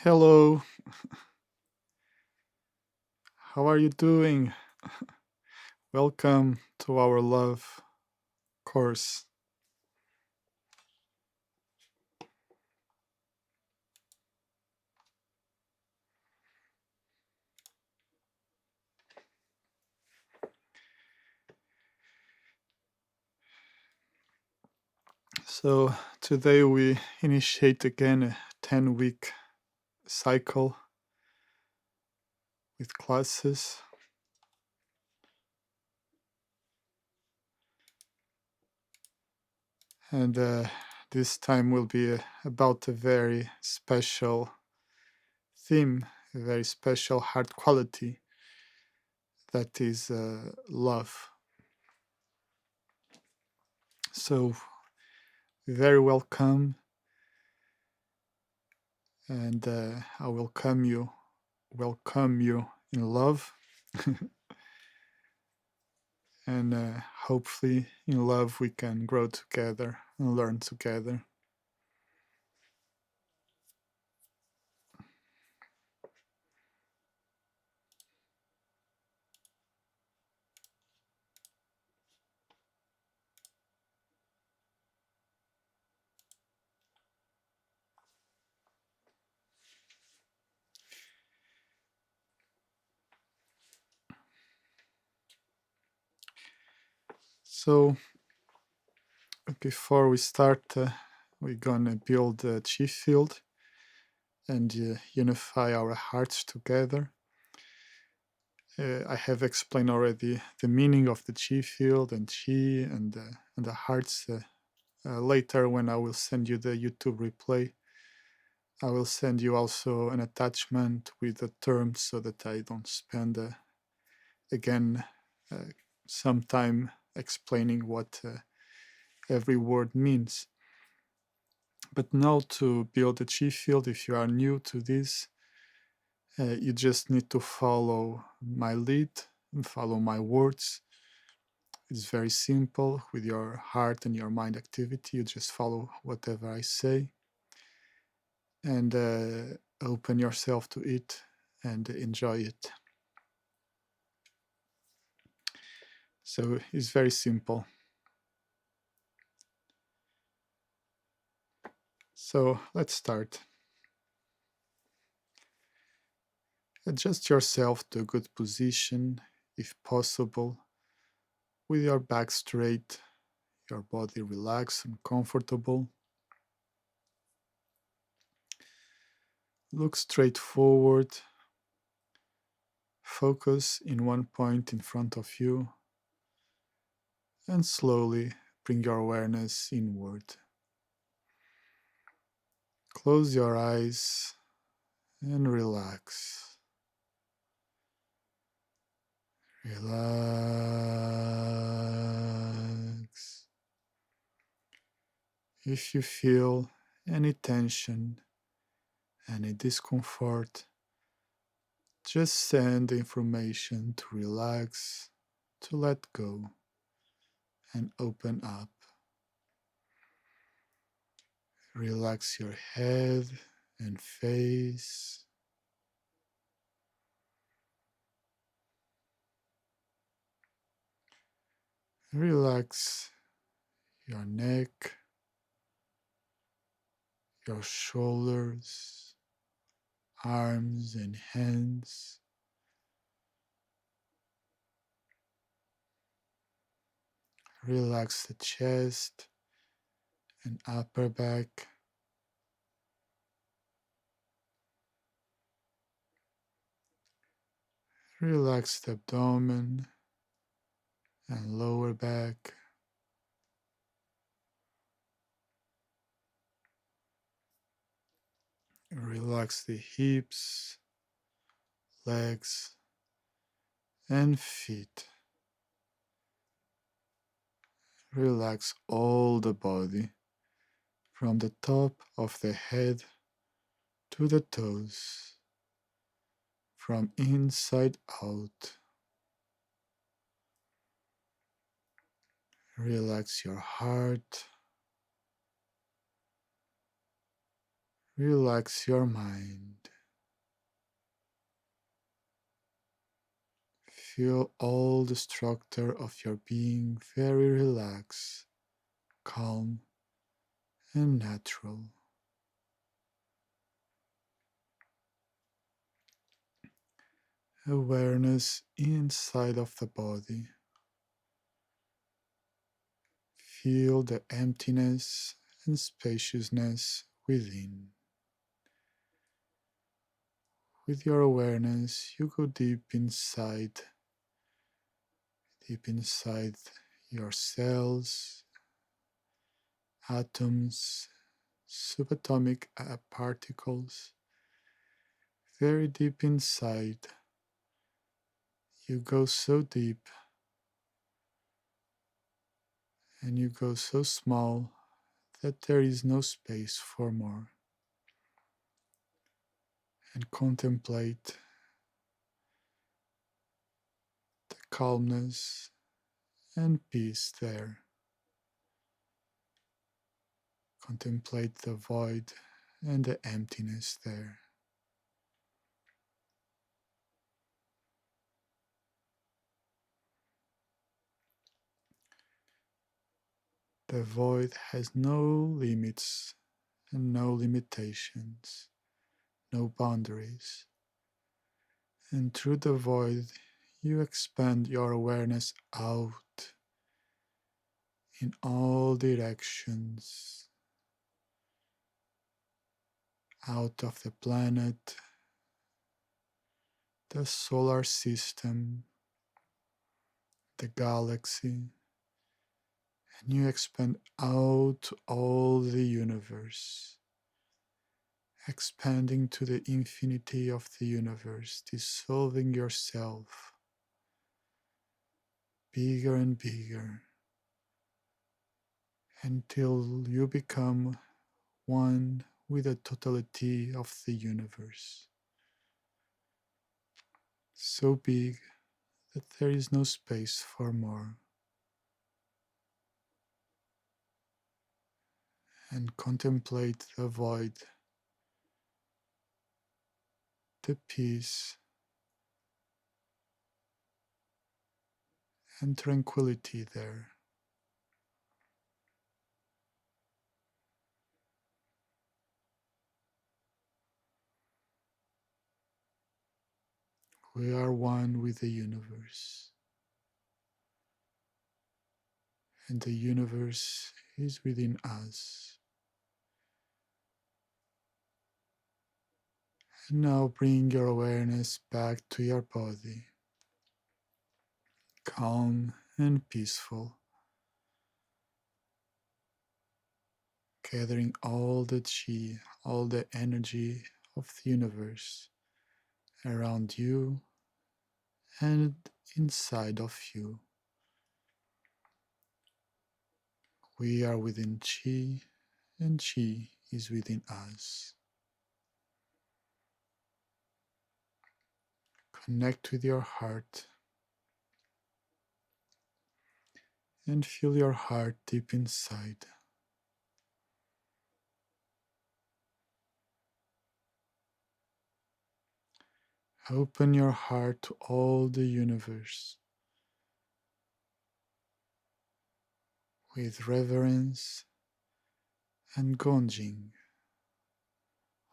Hello, how are you doing? Welcome to our love course. So, today we initiate again a 10-week cycle with classes, and this time will be about a very special theme, a very special heart quality that is love. So, very welcome, and I welcome you in love. And hopefully in love we can grow together and learn together. So before we start, we're gonna build a chi field and unify our hearts together. I have explained already the meaning of the chi field and chi and the hearts. Later, when I will send you the YouTube replay, I will send you also an attachment with the terms so that I don't spend again uh, some time explaining what every word means. But now, to build a chi field, if you are new to this, you just need to follow my lead and follow my words. It's very simple. With your heart and your mind activity, you just follow whatever I say and open yourself to it and enjoy it. So it's very simple. So let's start. Adjust yourself to a good position, if possible, with your back straight, your body relaxed and comfortable. Look straight forward, focus in one point in front of you, and slowly bring your awareness inward. Close your eyes and relax. Relax. If you feel any tension, any discomfort, just send the information to relax, to let go, and open up. Relax your head and face. Relax your neck, your shoulders, arms, and hands. Relax the chest and upper back. Relax the abdomen and lower back. Relax the hips, legs, and feet. Relax all the body from the top of the head to the toes, from inside out. Relax your heart. Relax your mind. Feel all the structure of your being very relaxed, calm, and natural. Awareness inside of the body. Feel the emptiness and spaciousness within. With your awareness, you go deep inside your cells, atoms, subatomic particles, very deep inside. You go so deep and you go so small that there is no space for more. And contemplate the calmness and peace there. Contemplate the void and the emptiness there. The void has no limits and no limitations, no boundaries. And through the void, you expand your awareness out in all directions, out of the planet, the solar system, the galaxy, and you expand out all the universe, expanding to the infinity of the universe, dissolving yourself bigger and bigger until you become one with the totality of the universe. So big that there is no space for more. And contemplate the void, the peace and tranquility there. We are one with the universe, and the universe is within us. And now bring your awareness back to your body, calm and peaceful, gathering all the chi, all the energy of the universe around you and inside of you. We are within chi, and chi is within us. Connect with your heart and feel your heart deep inside. Open your heart to all the universe with reverence and gonjing,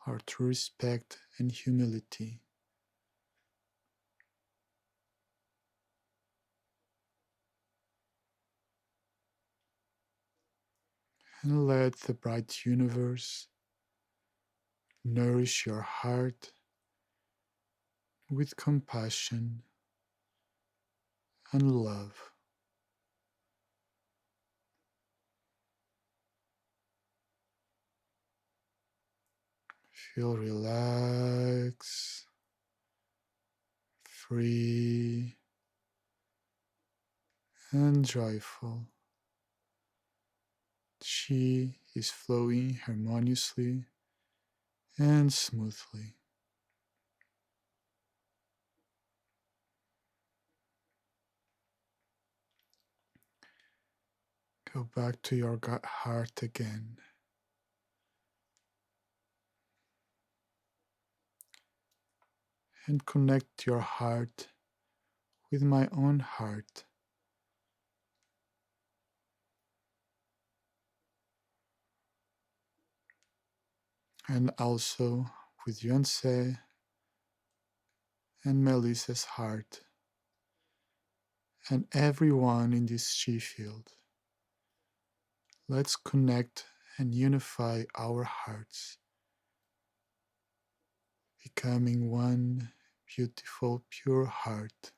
or true respect and humility. And let the bright universe nourish your heart with compassion and love. Feel relaxed, free, and joyful. Chi is flowing harmoniously and smoothly. Go back to your heart again. And connect your heart with my own heart. And also with Yonsei and Melissa's heart, and everyone in this chi field. Let's connect and unify our hearts, becoming one beautiful, pure heart.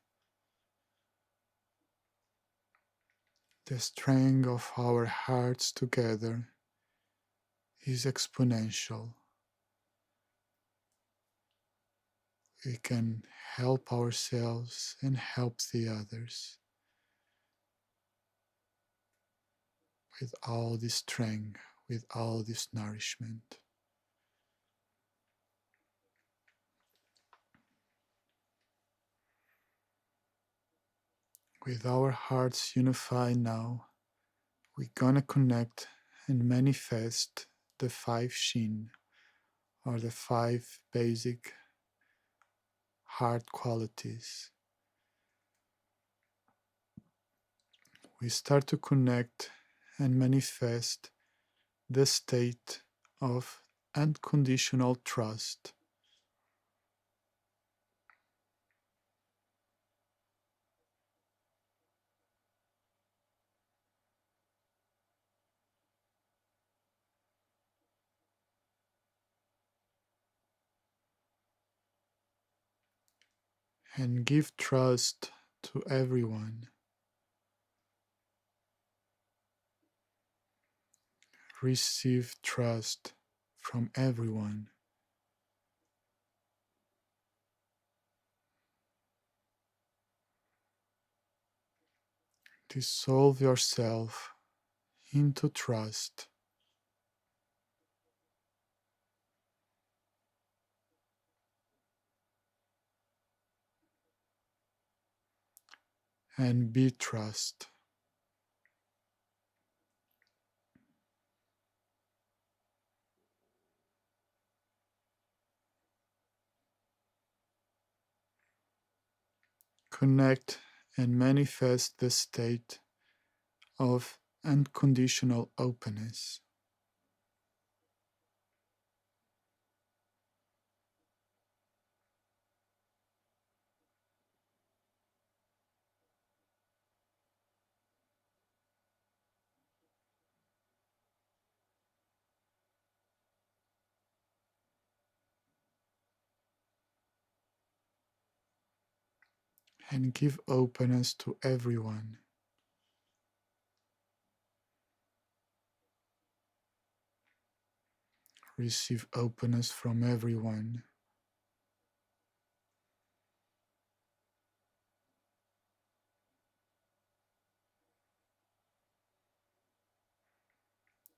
The strength of our hearts together is exponential. We can help ourselves and help the others with all this strength, with all this nourishment. With our hearts unified now, we're gonna connect and manifest the 5 Shin, or the 5 basic heart qualities. We start to connect and manifest the state of unconditional trust. And give trust to everyone. Receive trust from everyone. Dissolve yourself into trust and be trust. Connect and manifest the state of unconditional openness. And give openness to everyone. Receive openness from everyone.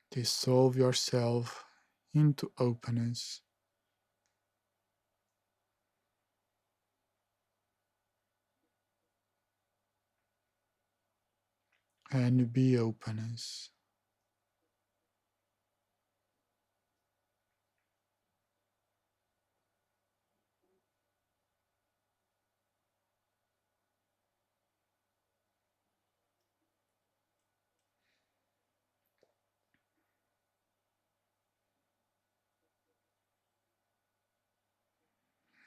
Dissolve yourself into openness and be openness.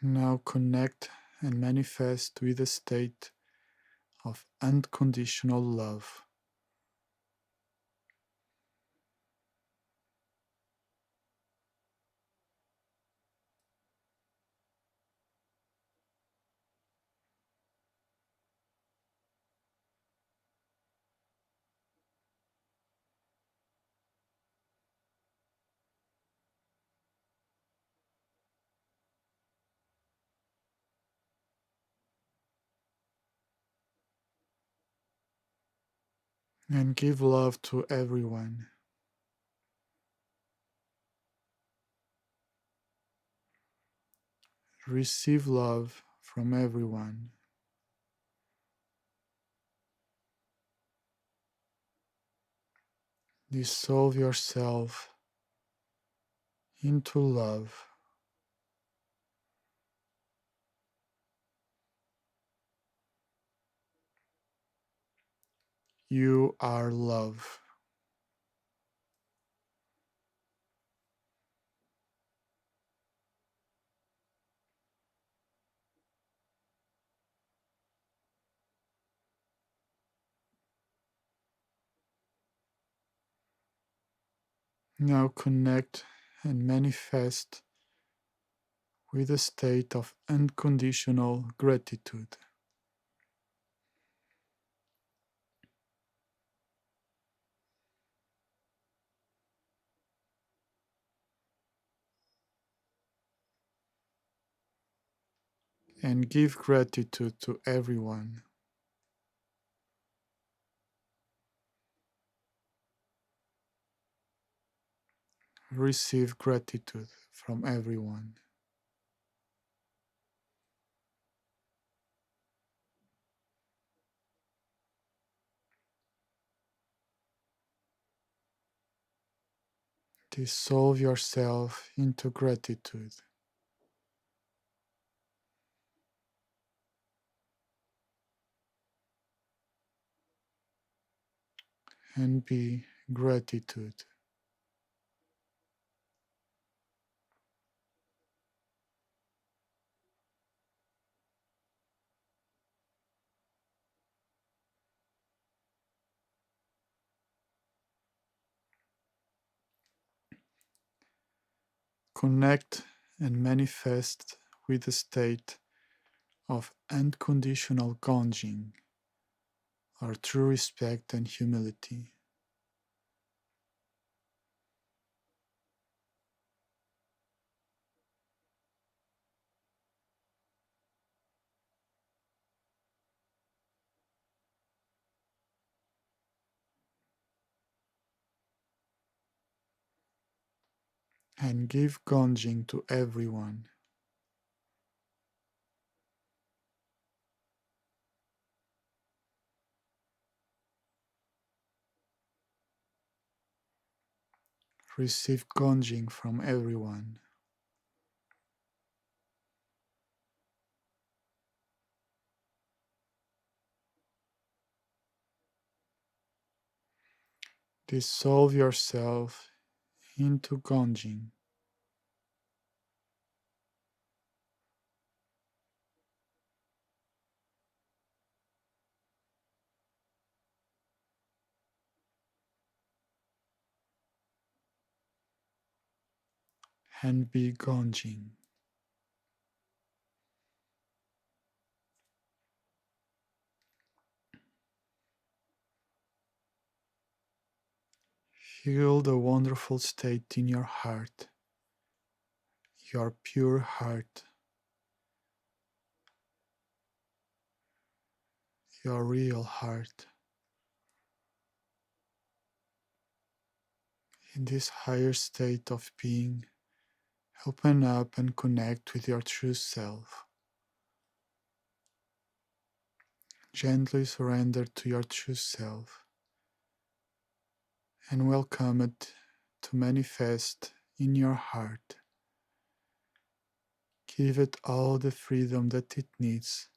Now connect and manifest with a state of unconditional love. And give love to everyone. Receive love from everyone. Dissolve yourself into love. You are love. Now connect and manifest with a state of unconditional gratitude. And give gratitude to everyone. Receive gratitude from everyone. Dissolve yourself into gratitude and be gratitude. Connect and manifest with the state of unconditional Gonjing, or true respect and humility. And give Gonjing to everyone. Receive Gonjing from everyone. Dissolve yourself into Gonjing and be Gonjing. Feel the wonderful state in your heart, your pure heart, your real heart. In this higher state of being, open up and connect with your true self. Gently surrender to your true self and welcome it to manifest in your heart. Give it all the freedom that it needs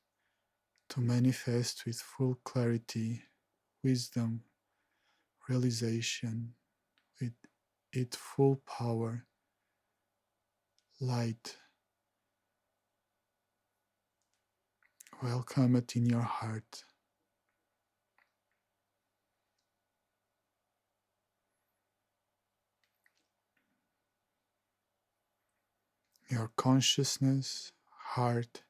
to manifest with full clarity, wisdom, realization, with its full power, light. Welcome it in your heart. Your consciousness, heart,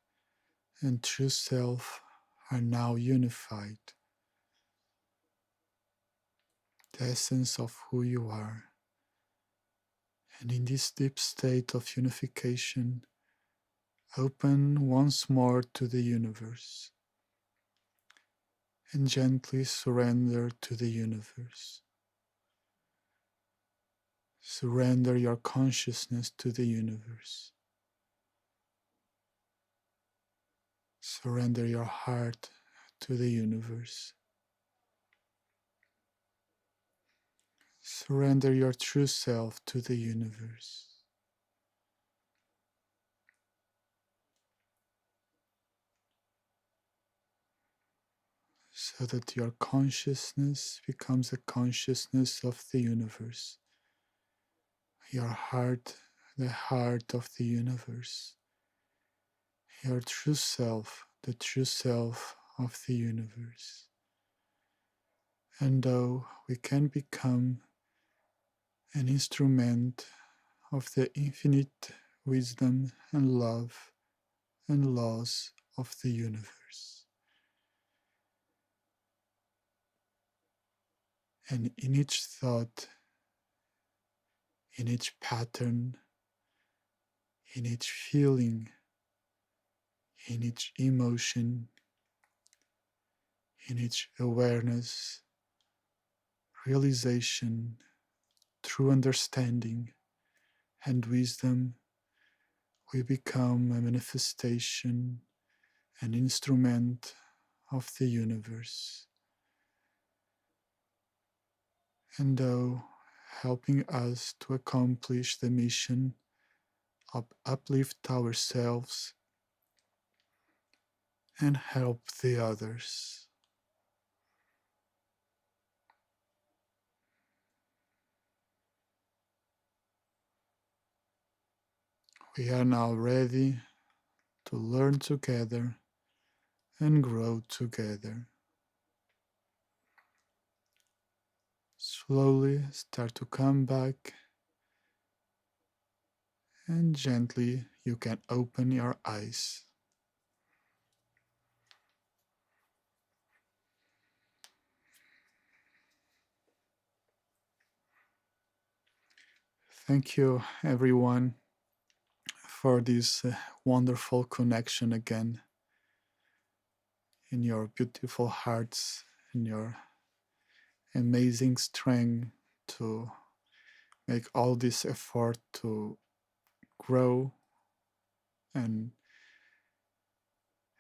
and true self are now unified. The essence of who you are. And in this deep state of unification, open once more to the universe and gently surrender to the universe. Surrender your consciousness to the universe. Surrender your heart to the universe. Surrender your true self to the universe. so that your consciousness becomes a consciousness of the universe. Your heart, the heart of the universe. Your true self, the true self of the universe. And though we can become an instrument of the infinite wisdom and love and laws of the universe. And in each thought, in each pattern, in each feeling, in each emotion, in each awareness, realization, true understanding, and wisdom, we become a manifestation, an instrument of the universe. And though helping us to accomplish the mission of uplift ourselves and help the others. We are now ready to learn together and grow together. Slowly start to come back, and gently you can open your eyes. Thank you, everyone, for this wonderful connection again in your beautiful hearts and your amazing strength to make all this effort to grow and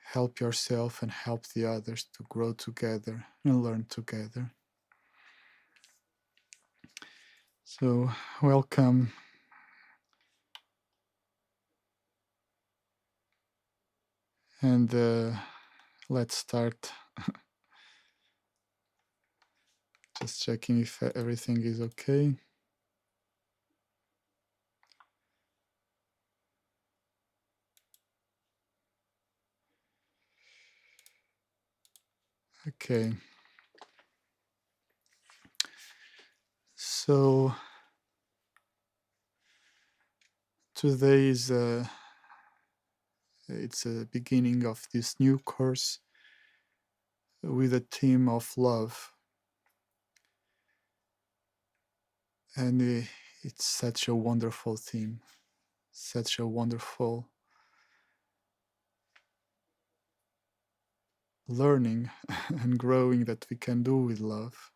help yourself and help the others to grow together and learn together. So, welcome. And let's start. Just checking if everything is okay. Okay. So today is it's a beginning of this new course with a theme of love, and it's such a wonderful theme, such a wonderful learning and growing that we can do with love.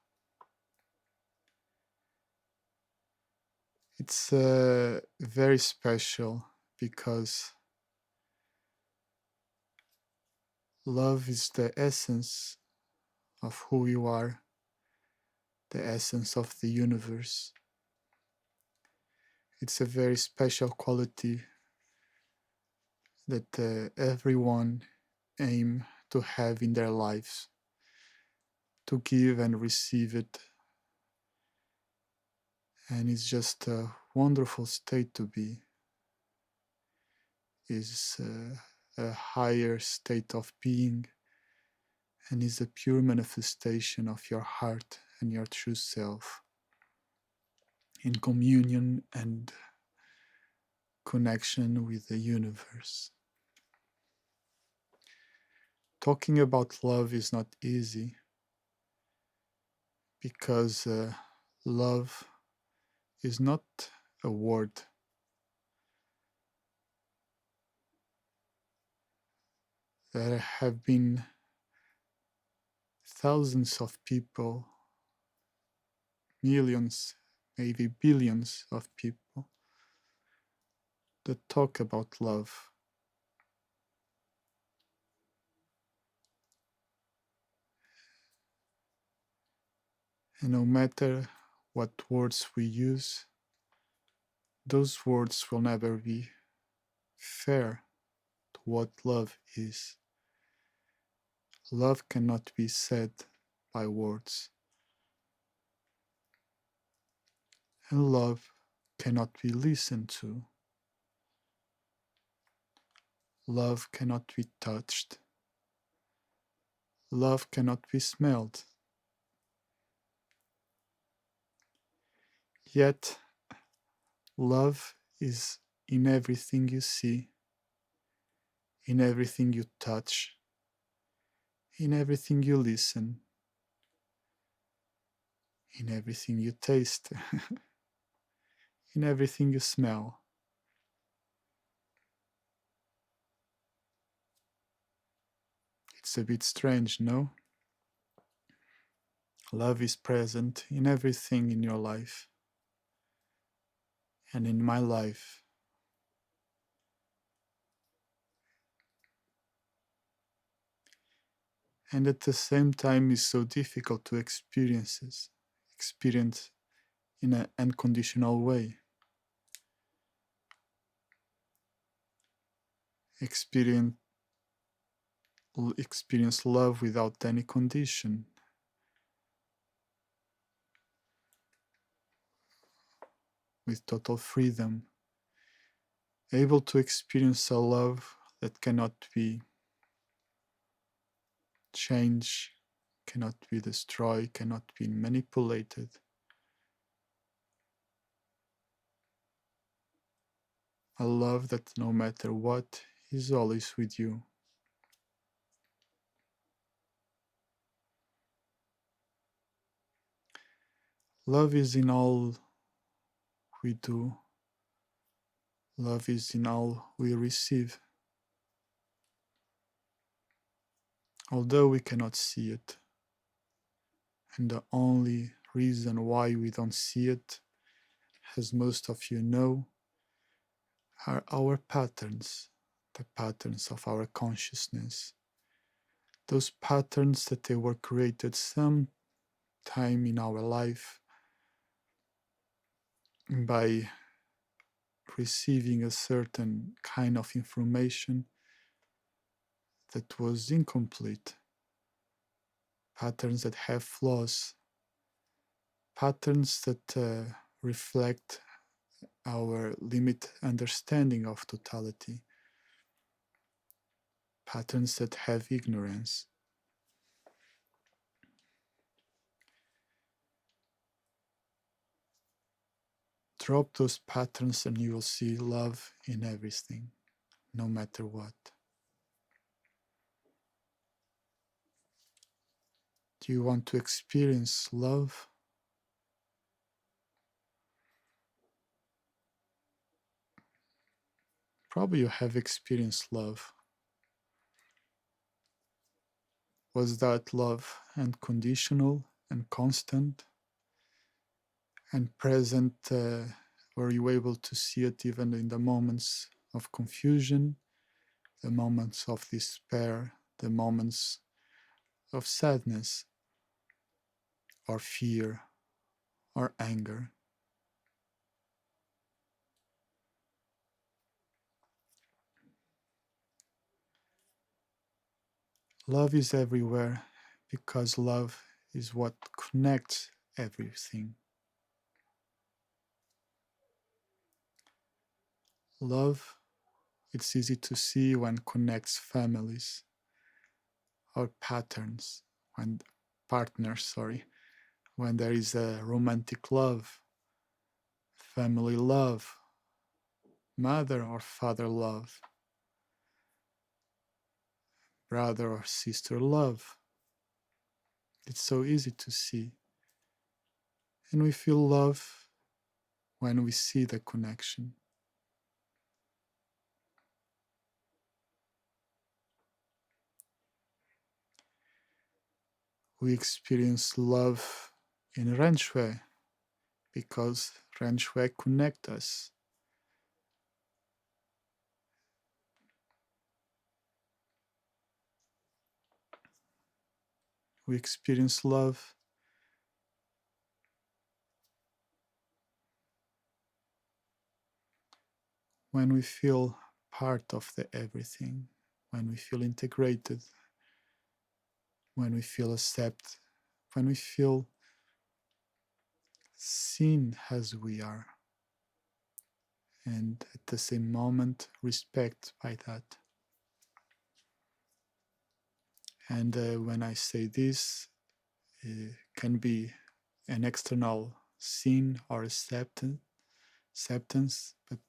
It's very special because love is the essence of who you are, the essence of the universe. It's a very special quality that everyone aim to have in their lives, to give and receive it. And it's just a wonderful state to be. Is a higher state of being, and is a pure manifestation of your heart and your true self in communion and connection with the universe. Talking about love is not easy because love is not a word. There have been thousands of people, millions, maybe billions of people that talk about love. And no matter what words we use, those words will never be fair to what love is. Love cannot be said by words, and love cannot be listened to. Love cannot be touched. Love cannot be smelled. Yet, love is in everything you see, in everything you touch, in everything you listen, in everything you taste, in everything you smell. It's a bit strange, no? Love is present in everything in your life and in my life. And at the same time is so difficult to experience in an unconditional way. Experience love without any condition, with total freedom, able to experience a love that cannot be changed, cannot be destroyed, cannot be manipulated. A love that no matter what is always with you. Love is in all we do. Love is in all we receive. Although we cannot see it, and the only reason why we don't see it, as most of you know, are our patterns, the patterns of our consciousness. Those patterns that they were created some time in our life by receiving a certain kind of information that was incomplete, patterns that have flaws, patterns that reflect our limited understanding of totality, patterns that have ignorance. Drop those patterns and you will see love in everything, no matter what. Do you want to experience love? Probably you have experienced love. Was that love unconditional and constant and present? Were you able to see it even in the moments of confusion, the moments of despair, the moments of sadness or fear or anger? Love is everywhere because love is what connects everything. Love, it's easy to see when connects families or partners, when there is a romantic love, family love, mother or father love, brother or sister love. It's so easy to see. And we feel love when we see the connection. We experience love in Ren Shui because Ren Shui connects us. We experience love when we feel part of the everything, when we feel integrated, when we feel accept, when we feel seen as we are, and at the same moment respect by that. And when I say this, it can be an external seen or acceptance, but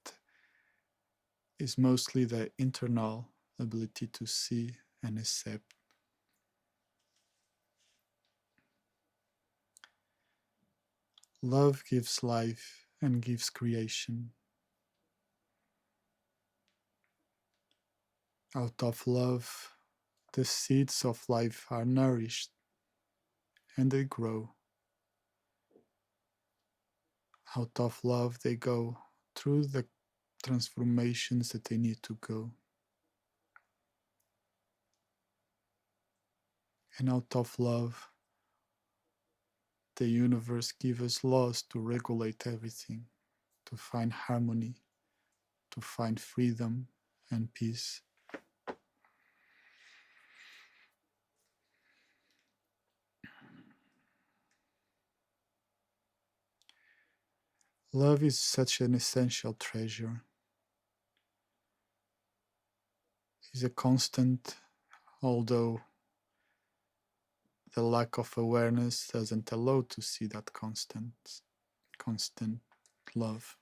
is mostly the internal ability to see and accept. Love gives life and gives creation. Out of love, the seeds of life are nourished and they grow. Out of love, they go through the transformations that they need to go. And out of love, the universe gives us laws to regulate everything, to find harmony, to find freedom and peace. Love is such an essential treasure. It's a constant, although the lack of awareness doesn't allow to see that constant love.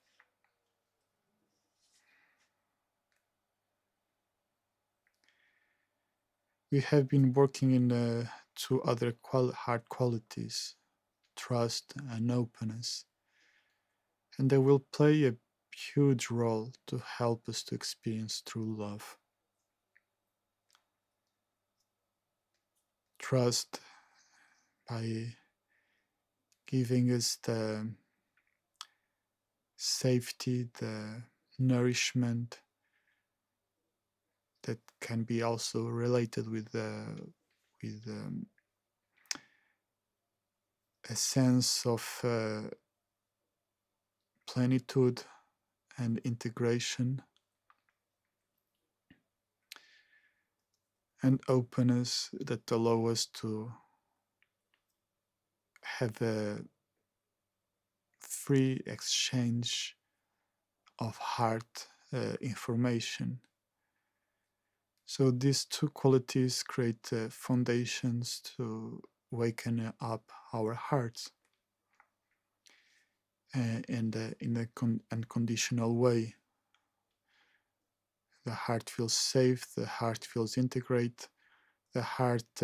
We have been working in two other hard qualities, trust and openness, and they will play a huge role to help us to experience true love. Trust by giving us the safety, the nourishment that can be also related with a sense of plenitude and integration, and openness that allow us to have a free exchange of heart information. So these two qualities create foundations to waken up our hearts in a unconditional way. The heart feels safe, the heart feels integrated, the heart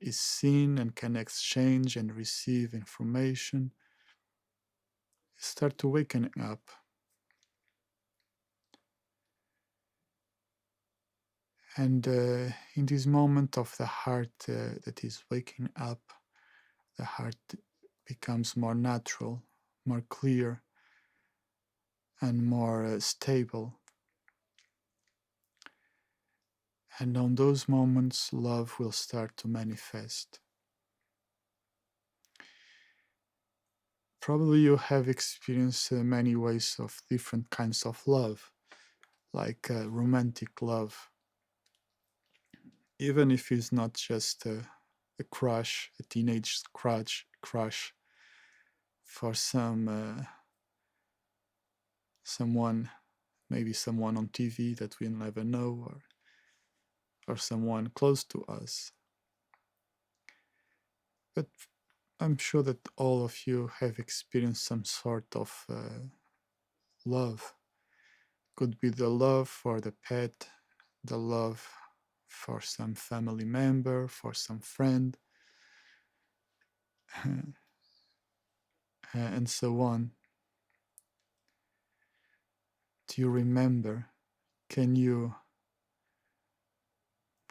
is seen and can exchange and receive information. Start to waken up. And in this moment of the heart that is waking up, the heart becomes more natural, more clear, and more stable. And on those moments, love will start to manifest. Probably you have experienced many ways of different kinds of love, like romantic love, even if it's not just a crush, a teenage crush for someone, maybe someone on TV that we never know, or someone close to us. But I'm sure that all of you have experienced some sort of love. Could be the love for the pet, the love for some family member, for some friend, and so on. Do you remember? Can you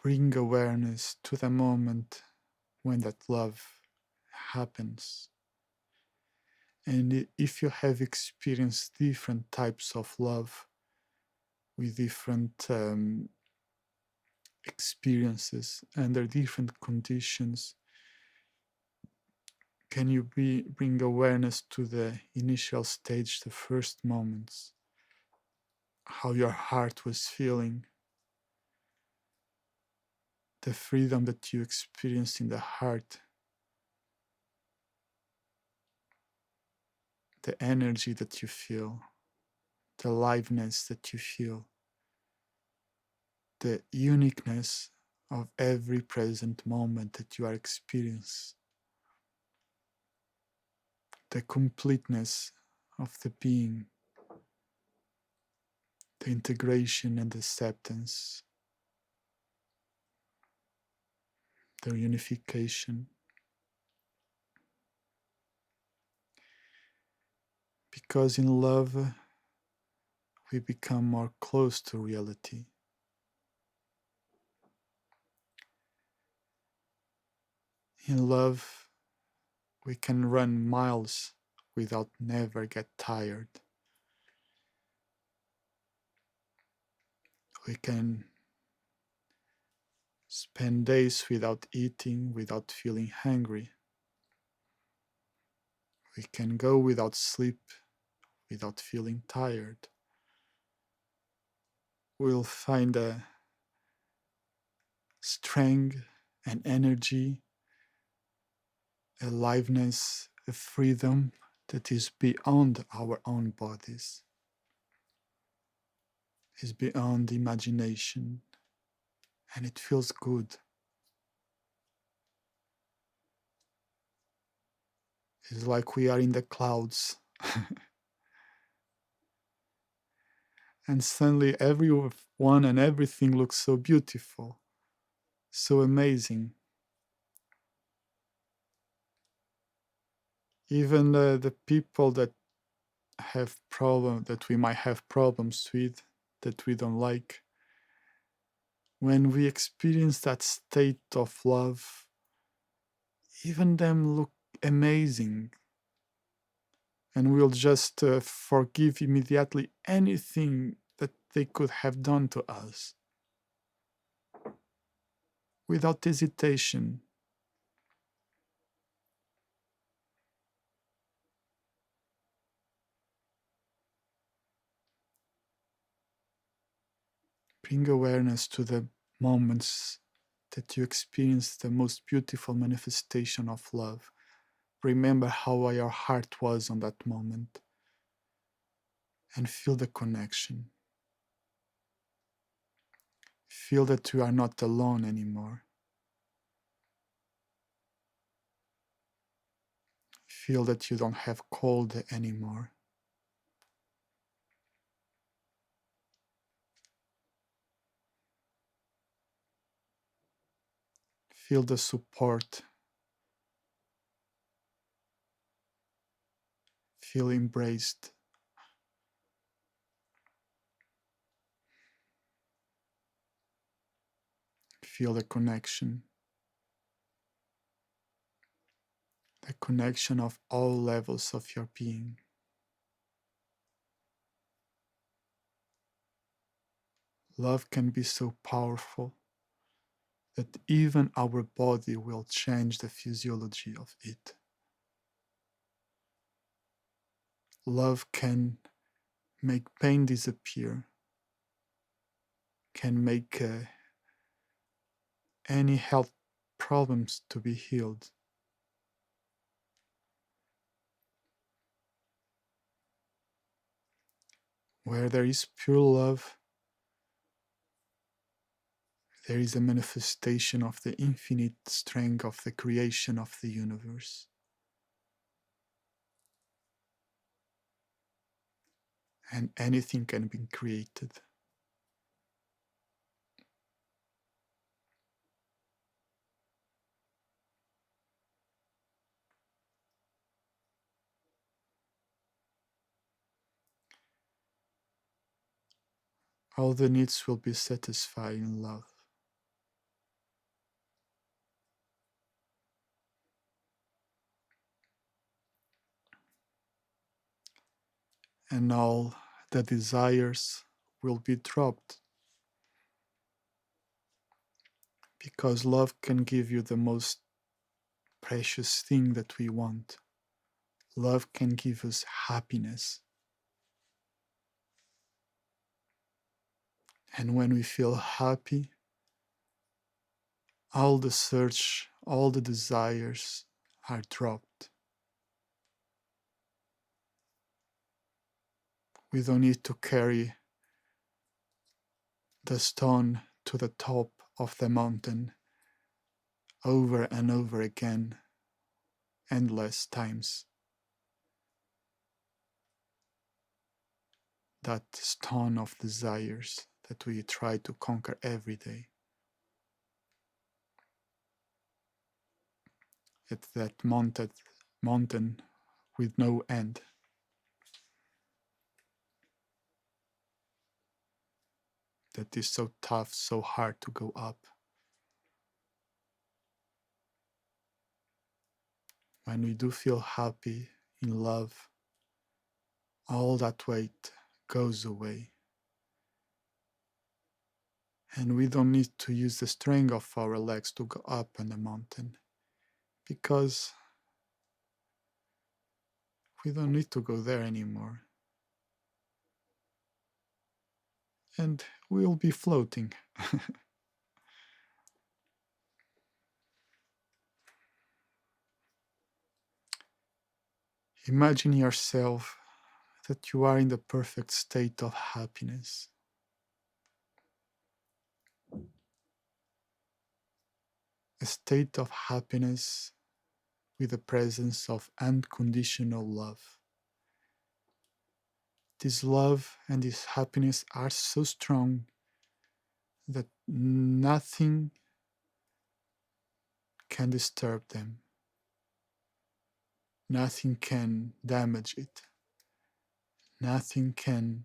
bring awareness to the moment when that love happens? And if you have experienced different types of love with different experiences under different conditions, can you bring awareness to the initial stage, the first moments, how your heart was feeling, the freedom that you experience in the heart, the energy that you feel, the aliveness that you feel, the uniqueness of every present moment that you are experiencing, the completeness of the being, the integration and acceptance, the unification. Because in love, we become more close to reality. In love, we can run miles without never get tired. We can spend days without eating, without feeling hungry. We can go without sleep, without feeling tired. We'll find a strength, an energy, a aliveness, a freedom that is beyond our own bodies, is beyond imagination, and it feels good. It's like we are in the clouds. And suddenly everyone and everything looks so beautiful, so amazing. Even the people that we might have problems with, that we don't like, when we experience that state of love, even them look amazing, and we'll just forgive immediately anything that they could have done to us without hesitation. Bring awareness to the moments that you experience the most beautiful manifestation of love. Remember how your heart was on that moment and feel the connection. Feel that you are not alone anymore. Feel that you don't have cold anymore. Feel the support. Feel embraced. Feel the connection. The connection of all levels of your being. Love can be so powerful that even our body will change the physiology of it. Love can make pain disappear, can make any health problems to be healed. Where there is pure love, there is a manifestation of the infinite strength of the creation of the universe. And anything can be created. All the needs will be satisfied in love. And all the desires will be dropped. Because love can give you the most precious thing that we want. Love can give us happiness. And when we feel happy, all the search, all the desires are dropped. We don't need to carry the stone to the top of the mountain over and over again, endless times. That stone of desires that we try to conquer every day. It's that mountain with no end. That is so tough, so hard to go up. When we do feel happy, in love, all that weight goes away. And we don't need to use the strength of our legs to go up on the mountain, because we don't need to go there anymore. And we'll be floating. Imagine yourself that you are in the perfect state of happiness. A state of happiness with the presence of unconditional love. This love and this happiness are so strong that nothing can disturb them. Nothing can damage it. Nothing can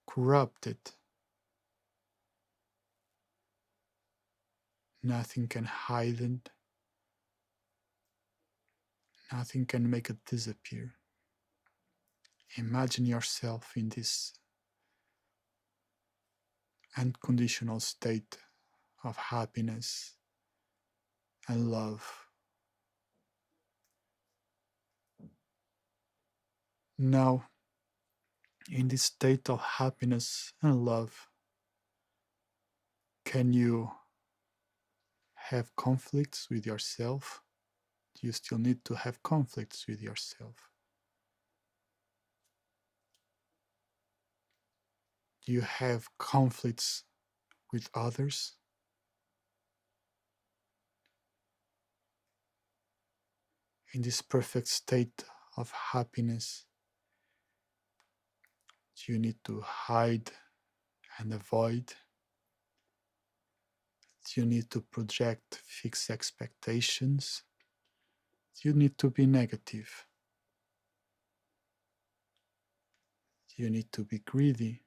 corrupt it. Nothing can hide it. Nothing can make it disappear. Imagine yourself in this unconditional state of happiness and love. Now, in this state of happiness and love, can you have conflicts with yourself? Do you still need to have conflicts with yourself? Do you have conflicts with others? In this perfect state of happiness, do you need to hide and avoid? Do you need to project fixed expectations? Do you need to be negative? Do you need to be greedy?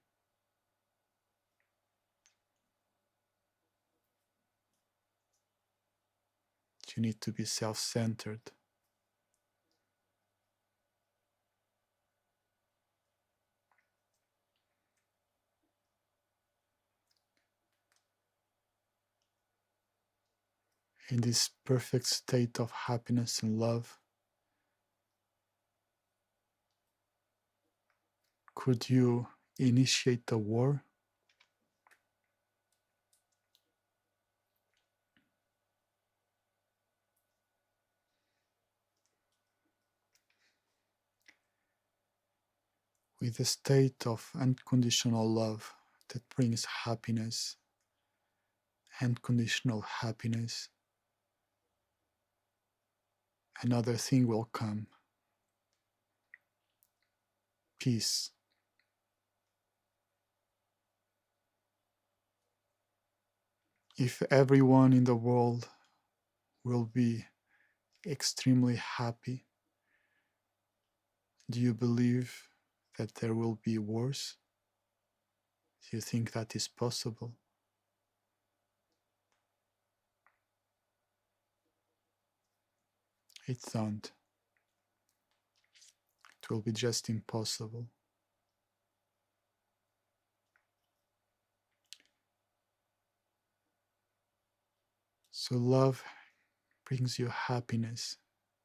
Do you need to be self-centered? In this perfect state of happiness and love, could you initiate a war? With a state of unconditional love that brings happiness, unconditional happiness, another thing will come: peace. If everyone in the world will be extremely happy, do you believe that there will be wars? Do you think that is possible? It don't. It will be just impossible. So love brings you happiness,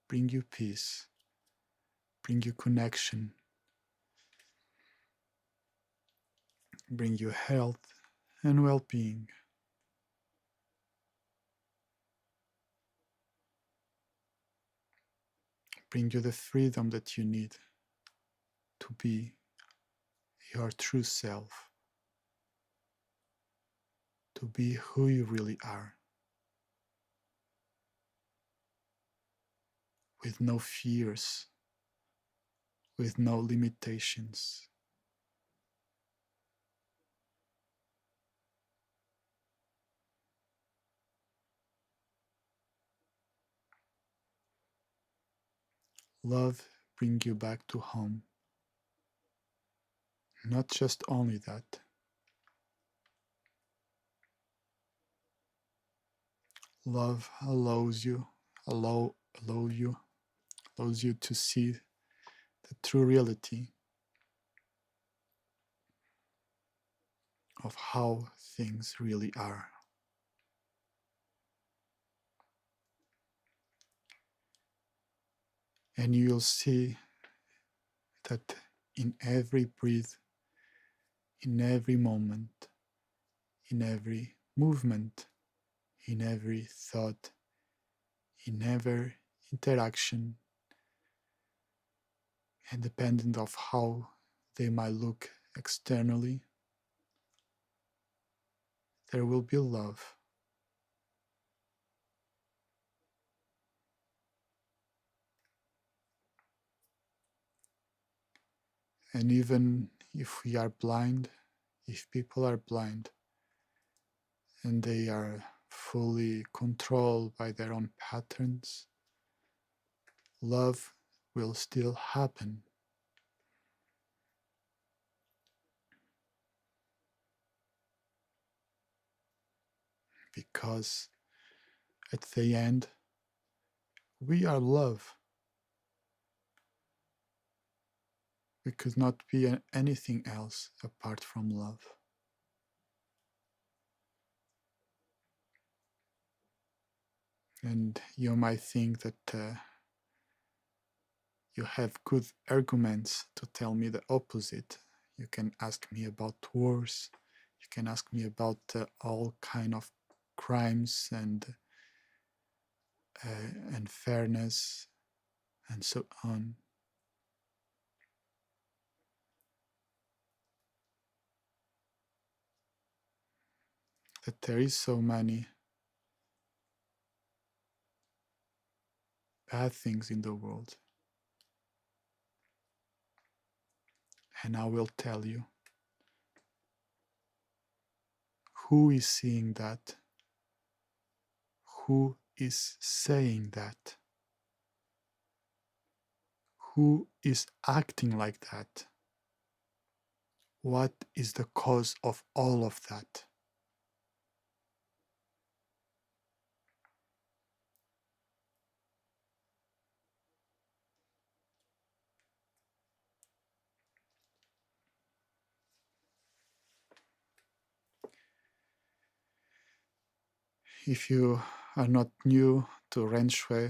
bring you peace, bring you connection, bring you health and well-being. bring you the freedom that you need to be your true self, to be who you really are, with no fears, with no limitations. Love brings you back to home. Not just only that, love allow, allow you, allows you to see the true reality of how things really are. And you'll see that in every breath, in every moment, in every movement, in every thought, in every interaction, independent of how they might look externally, there will be love. And even if we are blind, if people are blind and they are fully controlled by their own patterns, love will still happen. Because at the end, we are love. We could not be anything else apart from love. And you might think that you have good arguments to tell me the opposite. You can ask me about wars. You can ask me about all kind of crimes and fairness and so on. That there is so many bad things in the world. And I will tell you, who is seeing that? Who is saying that? Who is acting like that? What is the cause of all of that? If you are not new to Ren Shui,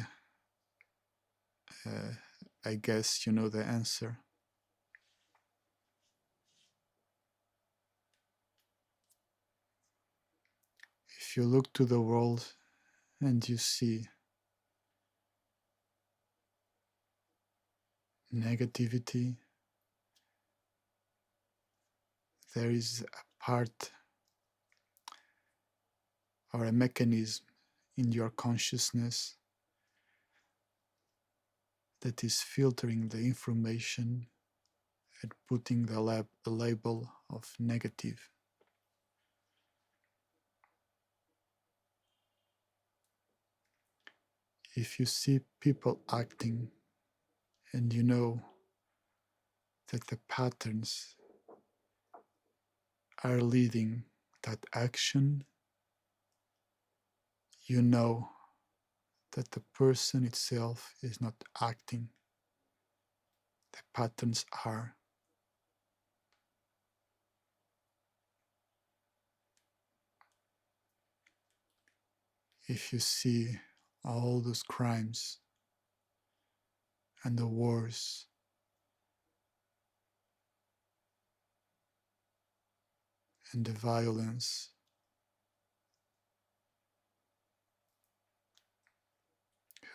I guess you know the answer. If you look to the world and you see negativity, there is a part or a mechanism in your consciousness that is filtering the information and putting the label of negative. If you see people acting and you know that the patterns are leading that action, you know that the person itself is not acting. The patterns are. If you see all those crimes and the wars and the violence,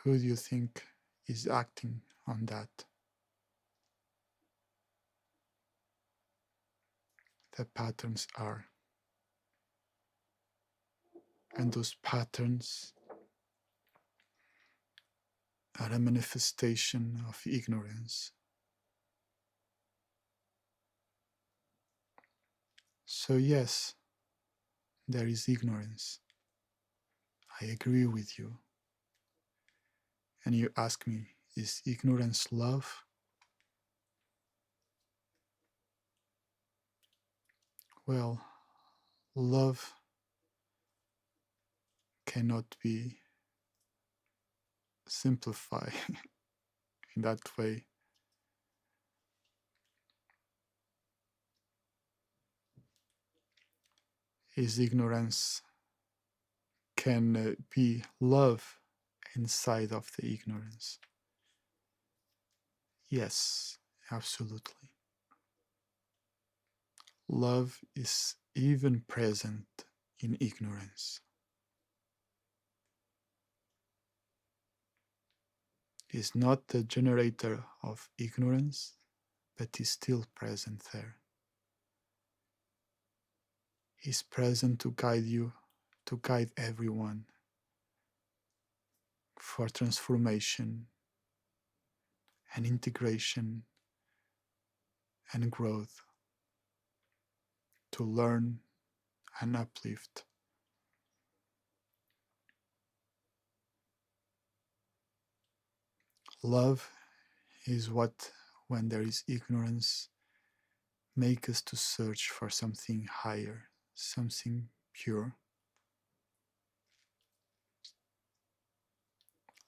who do you think is acting on that. The patterns are. And those patterns are a manifestation of ignorance. So yes, there is ignorance. I agree with you. And you ask me, is ignorance love? Well, love cannot be simplified in that way. Is ignorance can be love inside of the ignorance? Yes, absolutely. Love is even present in ignorance. Is not the generator of ignorance, but is still present there. Is present to guide you, to guide everyone for transformation and integration and growth, to learn and uplift. Love is what, when there is ignorance, makes us to search for something higher, something pure.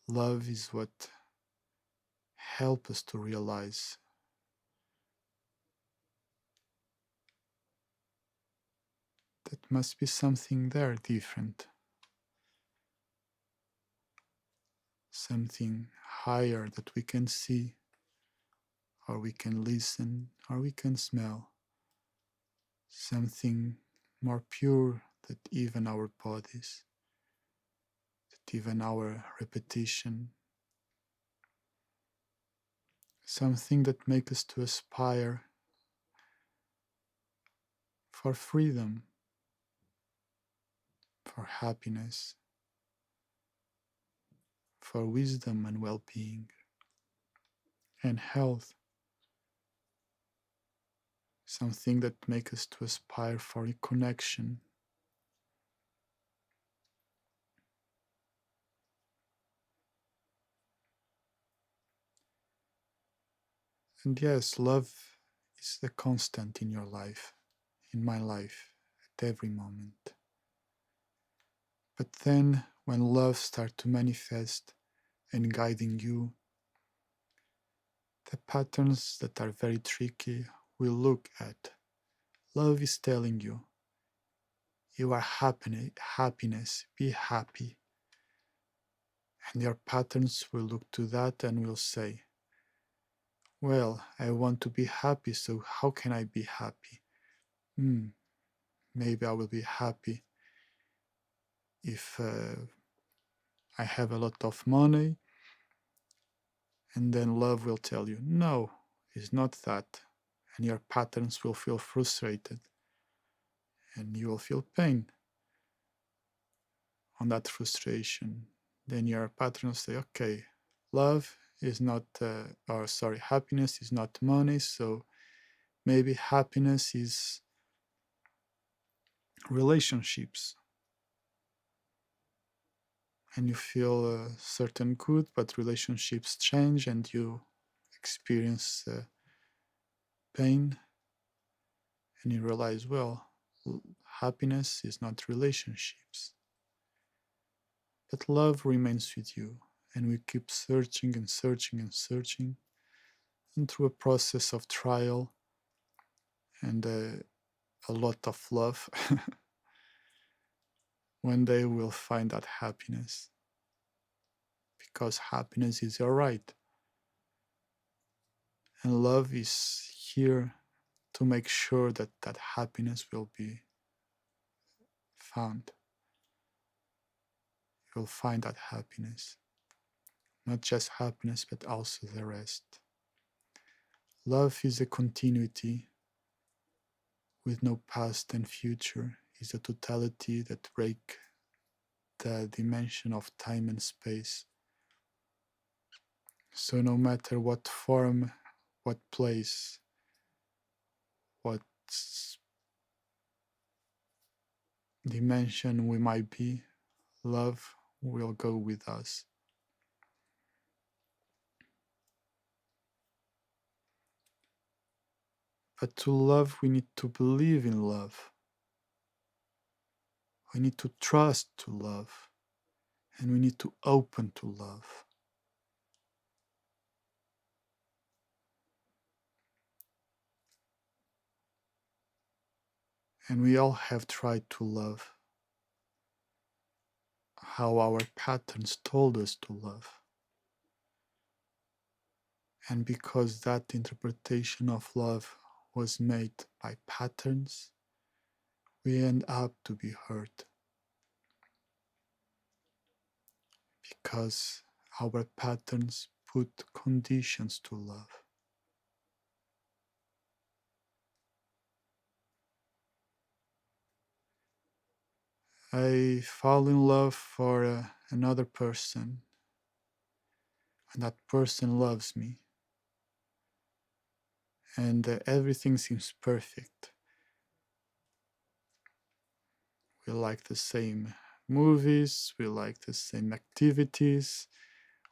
Love is what helps us to realize that must be something there different, something higher that we can see, or we can listen, or we can smell, something more pure than even our bodies, that even our repetition, something that makes us to aspire for freedom, for happiness, for wisdom and well-being and health, something that makes us to aspire for a connection. And yes, love is the constant in your life, in my life, at every moment. But then, when love starts to manifest and guiding you, the patterns that are very tricky will look at. Love is telling you, you are happiness, be happy. And your patterns will look to that and will say, well, I want to be happy, so how can I be happy? Maybe I will be happy if I have a lot of money. And then love will tell you, no, it's not that. And your patterns will feel frustrated. And you will feel pain on that frustration. Then your patterns say, okay, love is not, happiness is not money, so maybe happiness is relationships. And you feel certain good, but relationships change and you experience pain. And you realize, well, happiness is not relationships. But love remains with you. And we keep searching and searching and searching. And through a process of trial and a lot of love, one day we'll find that happiness. Because happiness is your right. And love is here to make sure that that happiness will be found. You'll find that happiness. not just happiness, but also the rest. Love is a continuity with no past and future, is a totality that breaks the dimension of time and space. So no matter what form, what place, what dimension we might be, love will go with us. But to love, we need to believe in love. We need to trust to love. And we need to open to love. And we all have tried to love how our patterns told us to love. And because that interpretation of love was made by patterns, we end up to be hurt. Because our patterns put conditions to love. I fall in love for another person, and that person loves me, and everything seems perfect. We like the same movies, we like the same activities,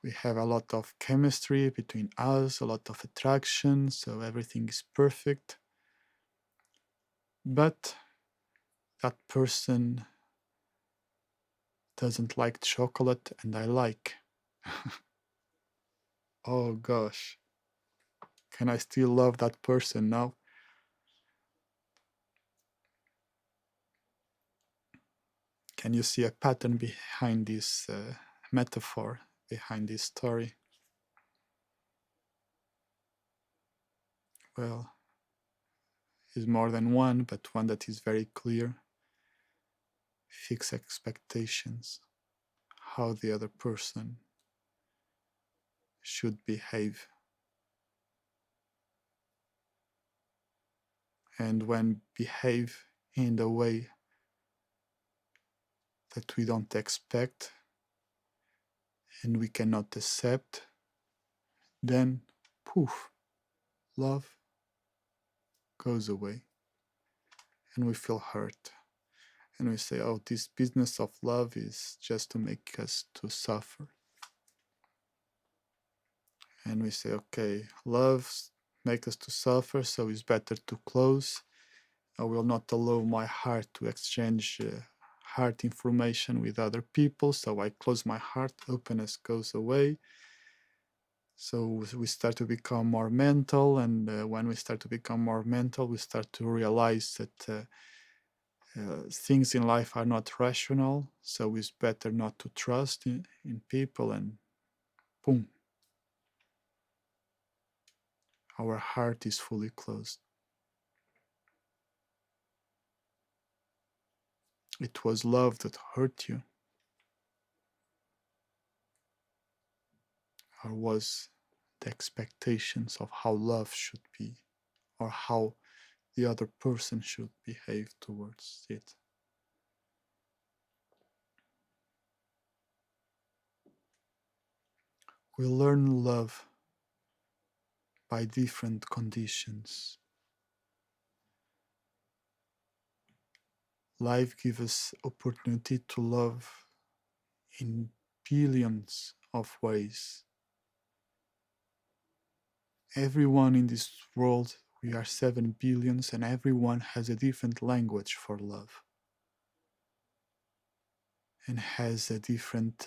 we have a lot of chemistry between us, a lot of attraction, so everything is perfect. But that person doesn't like chocolate and I like. Oh gosh. Can I still love that person now? Can you see a pattern behind this metaphor, behind this story? Well, it's more than one, but one that is very clear. Fix expectations, how the other person should behave. And when behave in the way that we don't expect and we cannot accept, then poof, love goes away and we feel hurt. And we say, oh, this business of love is just to make us to suffer. And we say, okay, love makes us to suffer, so it's better to close. I will not allow my heart to exchange heart information with other people, so I close my heart, openness goes away. So we start to become more mental, and when we start to become more mental, we start to realize that things in life are not rational, so it's better not to trust in people, and boom, our heart is fully closed. It was love that hurt you, or was the expectations of how love should be, or how the other person should behave towards it. We learn love by different conditions. Life gives us opportunity to love in billions of ways. Everyone in this world, we are 7 billions, and everyone has a different language for love and has a different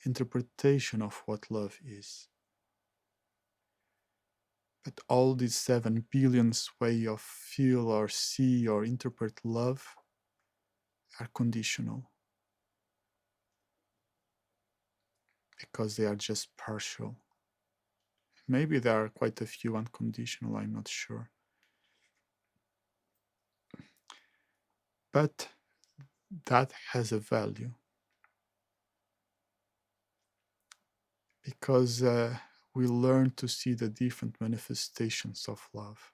interpretation of what love is. But all these 7 billions way of feel or see or interpret love are conditional because they are just partial. Maybe there are quite a few unconditional, I'm not sure. But that has a value because we learn to see the different manifestations of love.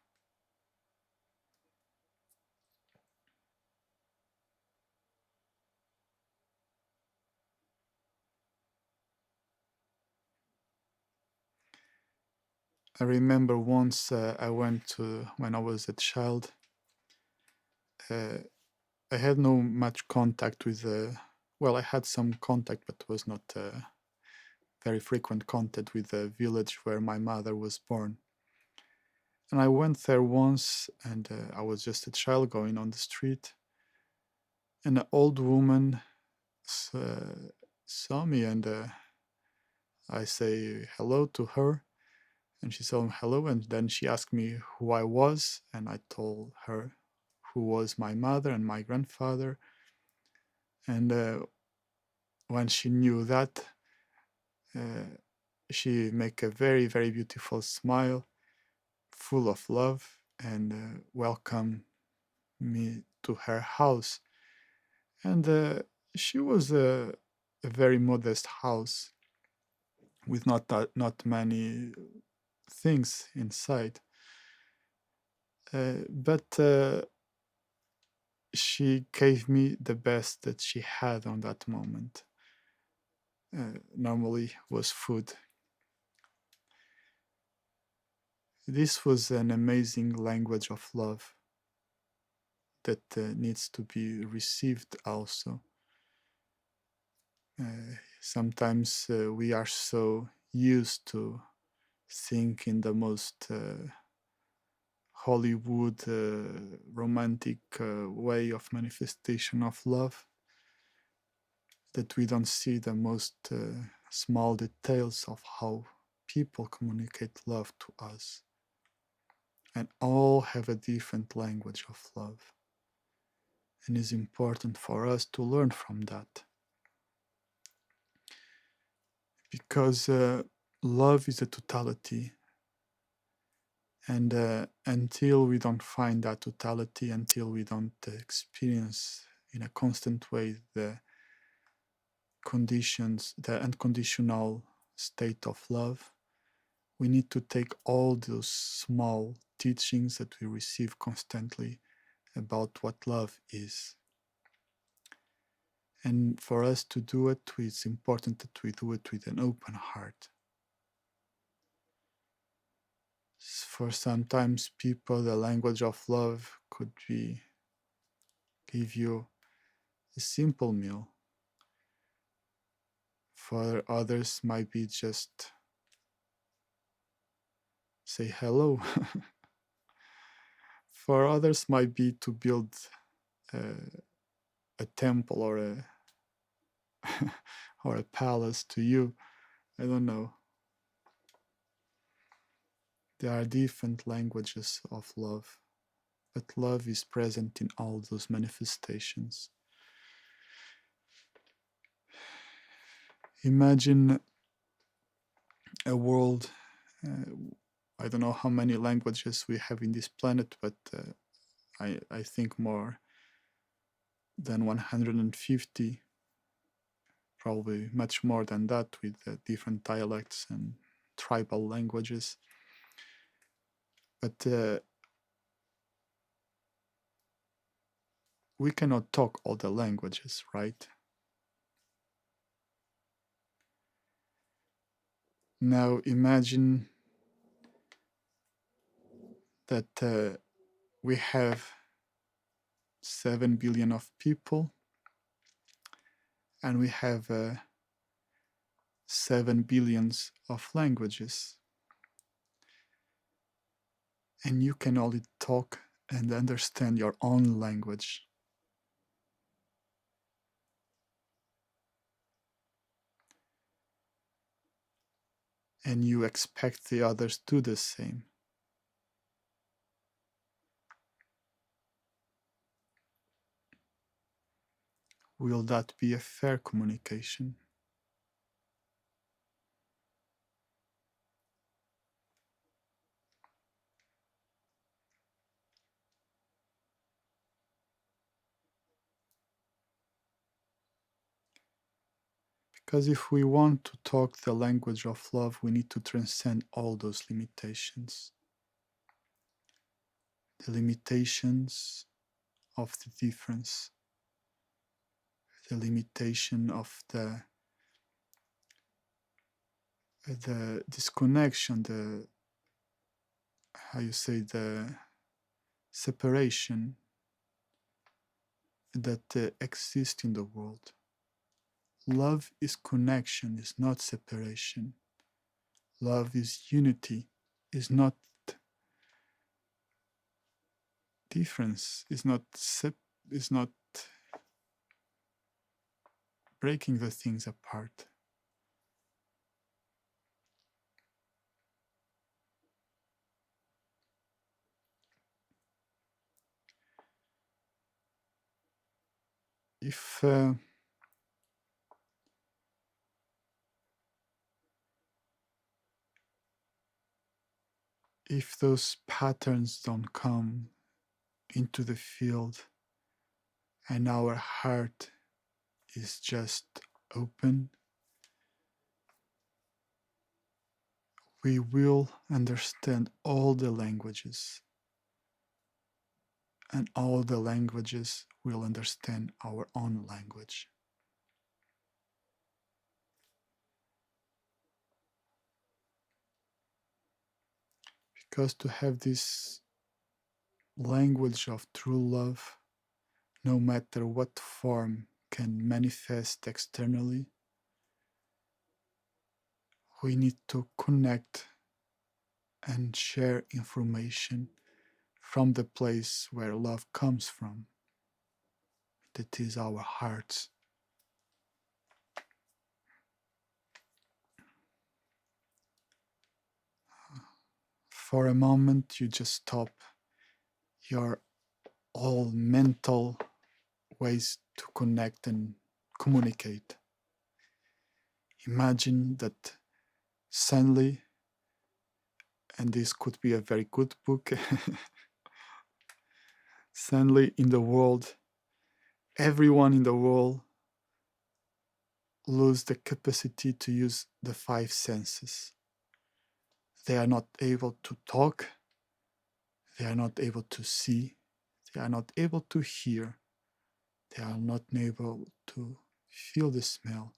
I remember once I went to, when I was a child, uh, I had no much contact with, well, I had some contact, but was not very frequent contact with the village where my mother was born. And I went there once, and I was just a child going on the street, and an old woman saw me, and I say hello to her, and she said hello, and then she asked me who I was, and I told her who was my mother and my grandfather. And when she knew that, uh, she make a very, very beautiful smile, full of love, and welcome me to her house. And she was a very modest house with not many things inside. But she gave me the best that she had on that moment. Normally was food. This was an amazing language of love that needs to be received also. Sometimes we are so used to think in the most Hollywood romantic way of manifestation of love that we don't see the most small details of how people communicate love to us. And all have a different language of love. And it's important for us to learn from that. Because love is a totality. And until we don't find that totality, until we don't experience in a constant way the conditions, the unconditional state of love, we need to take all those small teachings that we receive constantly about what love is. And for us to do it, it's important that we do it with an open heart. For sometimes people, the language of love could be give you a simple meal. For others, might be just say hello. For others, might be to build a temple or a or a palace to you. I don't know. There are different languages of love, but love is present in all those manifestations. Imagine a world, I don't know how many languages we have in this planet, but I think more than 150, probably much more than that, with different dialects and tribal languages. But we cannot talk all the languages, right? Now imagine that we have 7 billion of people, and we have 7 billions of languages. And you can only talk and understand your own language. And you expect the others to do the same. Will that be a fair communication? Because if we want to talk the language of love, we need to transcend all those limitations. The limitations of the difference, the limitation of the disconnection, the the separation that exists in the world. Love is connection, is not separation. Love is unity, is not difference, is not breaking the things apart. If those patterns don't come into the field and our heart is just open, we will understand all the languages, and all the languages will understand our own language. Because to have this language of true love, no matter what form can manifest externally, we need to connect and share information from the place where love comes from. That is our hearts. For a moment, you just stop your all mental ways to connect and communicate. Imagine that suddenly, and this could be a very good book, suddenly in the world, everyone in the world lose the capacity to use the five senses. They are not able to talk, they are not able to see, they are not able to hear, they are not able to feel the smell,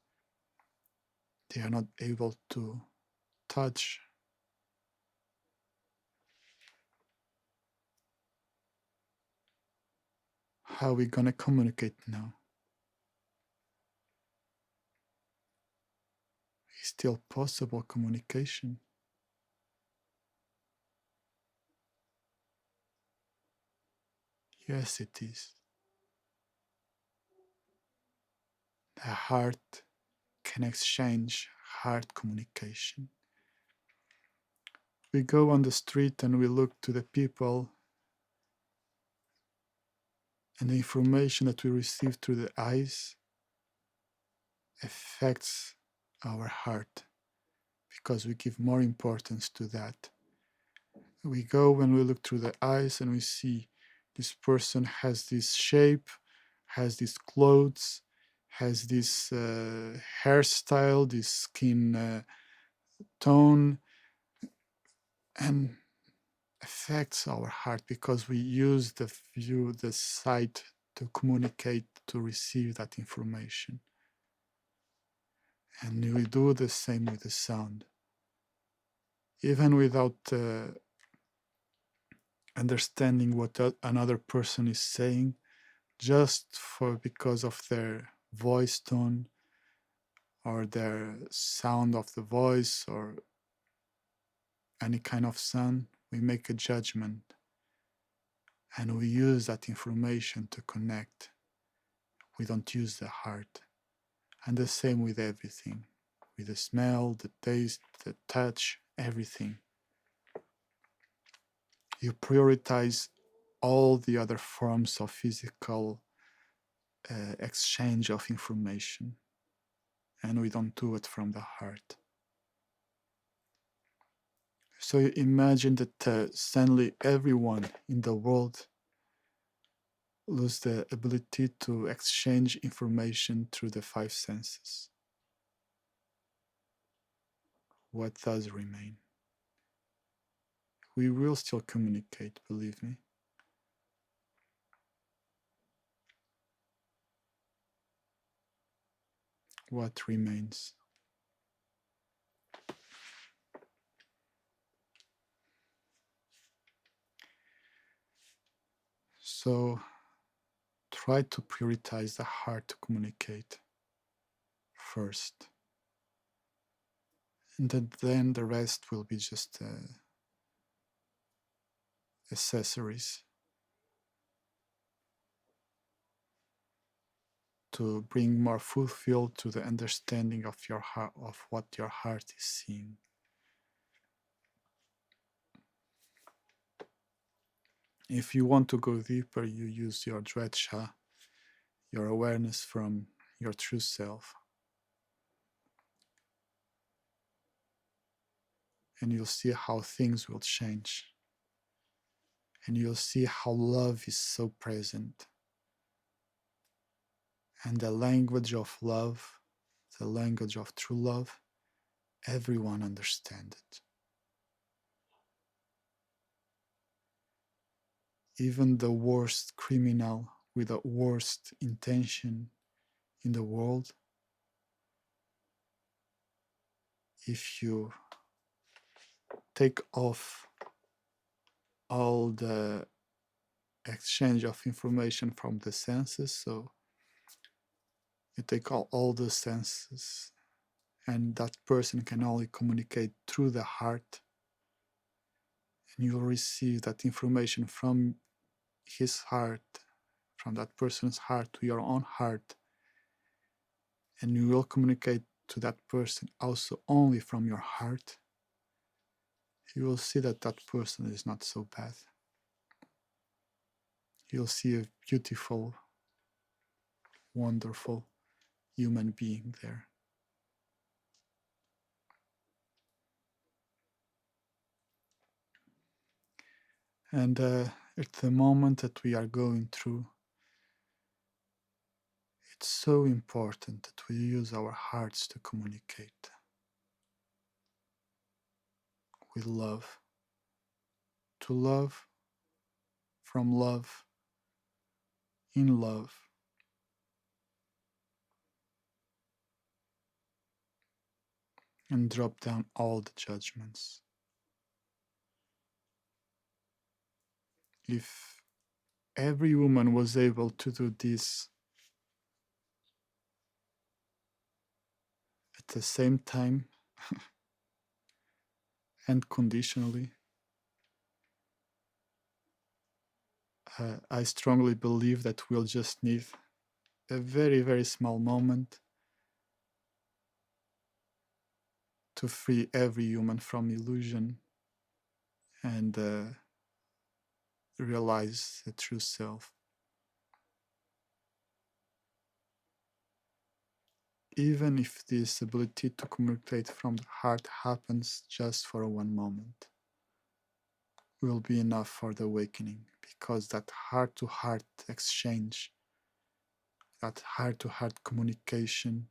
they are not able to touch. How are we gonna communicate now? Is still possible communication? Yes, it is. The heart can exchange heart communication. We go on the street and we look to the people, and the information that we receive through the eyes affects our heart because we give more importance to that. We go when we look through the eyes and we see this person has this shape, has these clothes, has this hairstyle, this skin tone, and affects our heart because we use the view, the sight to communicate, to receive that information. And we do the same with the sound. Even without understanding what another person is saying, just because of their voice tone or their sound of the voice or any kind of sound, we make a judgment and we use that information to connect. We don't use the heart. And the same with everything, with the smell, the taste, the touch, everything. You prioritize all the other forms of physical exchange of information, and we don't do it from the heart. So you imagine that suddenly everyone in the world lose the ability to exchange information through the five senses. what does remain? We will still communicate, believe me. What remains? So try to prioritize the heart to communicate first. And then the rest will be just accessories to bring more fulfill to the understanding of your heart, of what your heart is seeing. If you want to go deeper, you use your dreadsha, your awareness from your true self. And you'll see how things will change. And you'll see how love is so present. And the language of love, the language of true love, everyone understands it. Even the worst criminal with the worst intention in the world, if you take off all the exchange of information from the senses, so you take all the senses, and that person can only communicate through the heart, and you'll receive that information from his heart, from that person's heart to your own heart, and you will communicate to that person also only from your heart. You will see that that person is not so bad. You'll see a beautiful, wonderful human being there. And at the moment that we are going through, it's so important that we use our hearts to communicate with love, to love, from love, in love. And drop down all the judgments. If every woman was able to do this at the same time and conditionally, I strongly believe that we'll just need a very, very small moment to free every human from illusion and realize the true self. Even if this ability to communicate from the heart happens just for one moment, will be enough for the awakening, because that heart-to-heart exchange, that heart-to-heart communication,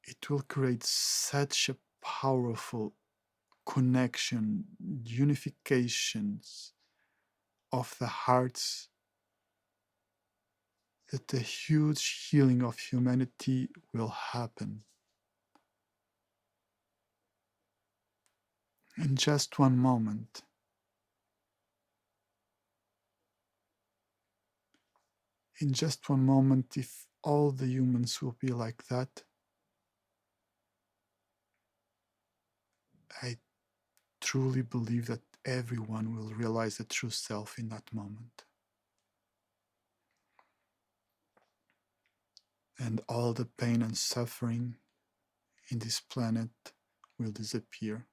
it will create such a powerful connection, unifications of the hearts, that the huge healing of humanity will happen in just one moment. In just one moment, if all the humans will be like that, I truly believe that everyone will realize the true self in that moment. And all the pain and suffering in this planet will disappear.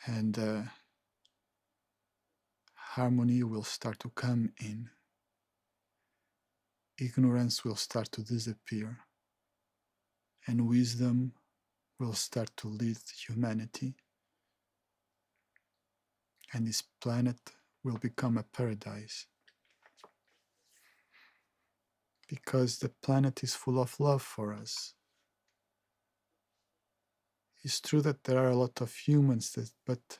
And harmony will start to come in. Ignorance will start to disappear. And wisdom will start to lead humanity. And this planet will become a paradise. because the planet is full of love for us. It's true that there are a lot of humans, but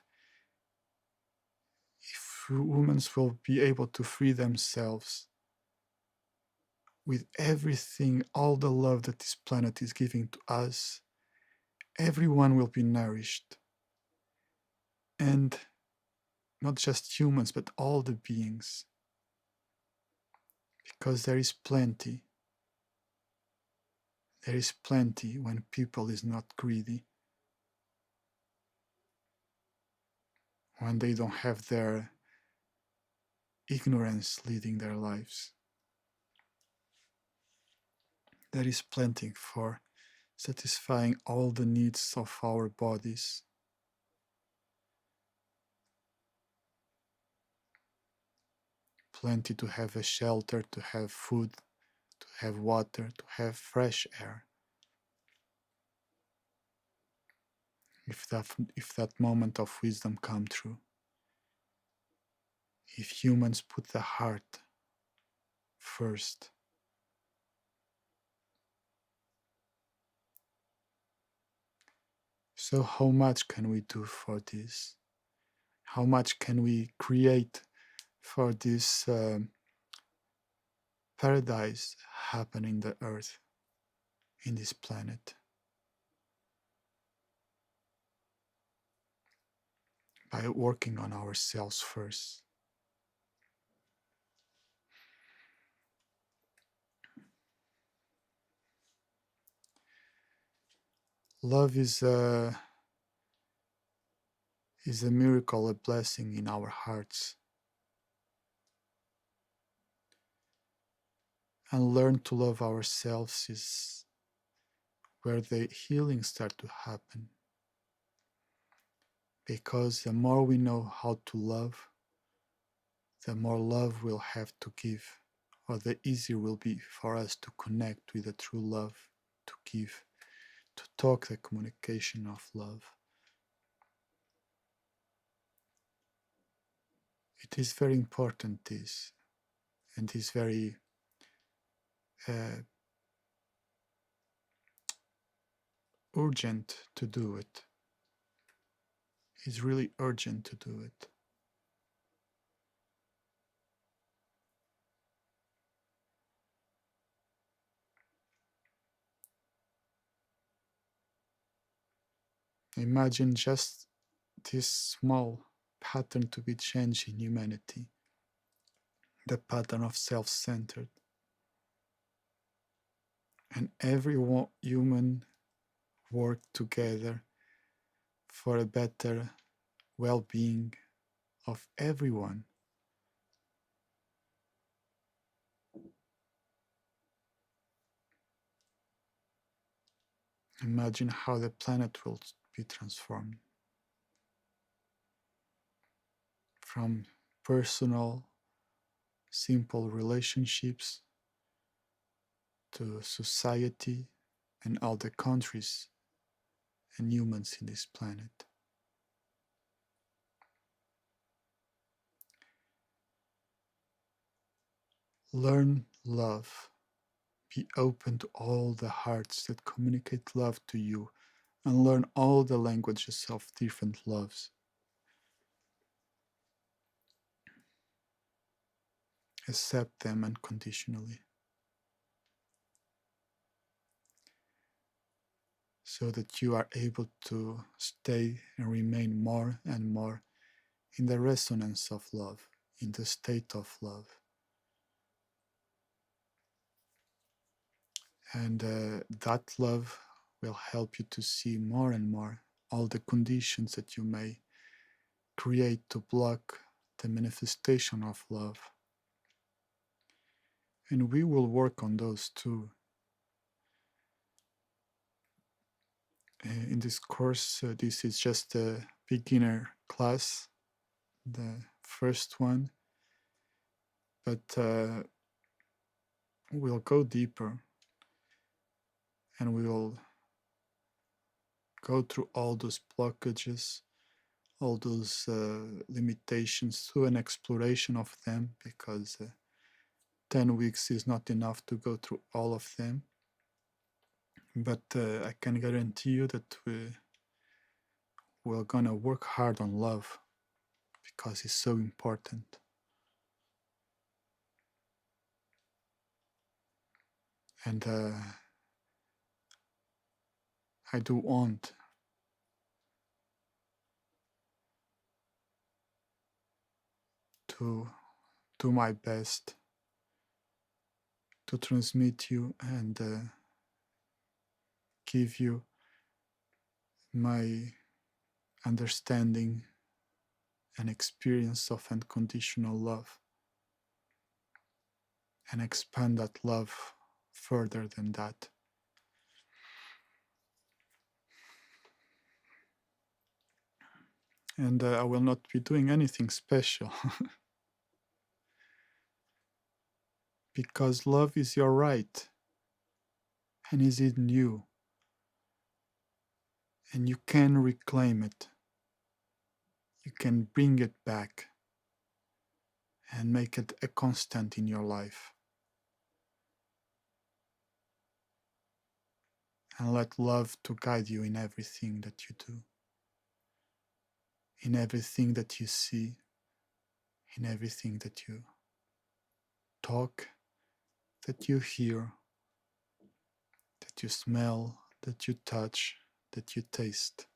if humans will be able to free themselves with everything, all the love that this planet is giving to us, everyone will be nourished. And not just humans, but all the beings. Because there is plenty. There is plenty when people is not greedy. When they don't have their ignorance leading their lives. There is plenty for satisfying all the needs of our bodies. Plenty to have a shelter, to have food, to have water, to have fresh air. If that moment of wisdom come true. If humans put the heart first. So how much can we do for this? How much can we create for this paradise happen in the earth, in this planet? By working on ourselves first. Love is a miracle, a blessing in our hearts. And learn to love ourselves is where the healing starts to happen. Because the more we know how to love, the more love we'll have to give, or the easier will be for us to connect with the true love, to give, to talk the communication of love. It is very important, this, and is very urgent to do it. It's really urgent to do it. Imagine just this small pattern to be changed in humanity, the pattern of self-centered. And every human work together for a better well-being of everyone. Imagine how the planet will be transformed from personal, simple relationships to society and all the countries and humans in this planet. Learn love. Be open to all the hearts that communicate love to you, and learn all the languages of different loves. Accept them unconditionally, so that you are able to stay and remain more and more in the resonance of love, in the state of love. And that love will help you to see more and more all the conditions that you may create to block the manifestation of love. And we will work on those too. In this course, this is just a beginner class, the first one, but we'll go deeper and we will go through all those blockages, all those limitations through an exploration of them, because 10 weeks is not enough to go through all of them, but I can guarantee you that we're gonna work hard on love because it's so important. And I do want to do my best to transmit you and give you my understanding and experience of unconditional love and expand that love further than that. And I will not be doing anything special because love is your right and is in you, and you can reclaim it. You can bring it back and make it a constant in your life. And let love to guide you in everything that you do, in everything that you see, in everything that you talk, that you hear, that you smell, that you touch, that you taste.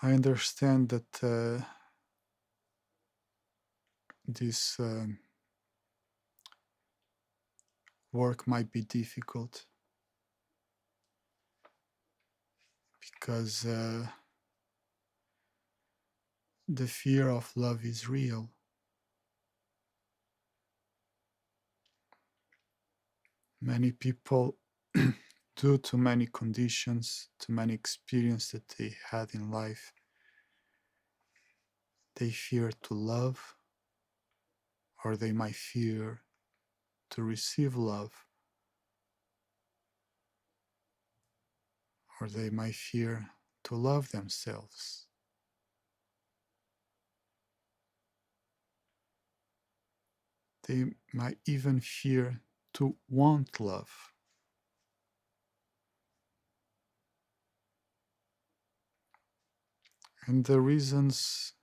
I understand that this work might be difficult because the fear of love is real. Many people, due to many conditions, to many experiences that they had in life, they fear to love, or they might fear to receive love, or they might fear to love themselves. They might even fear to want love. And the reasons,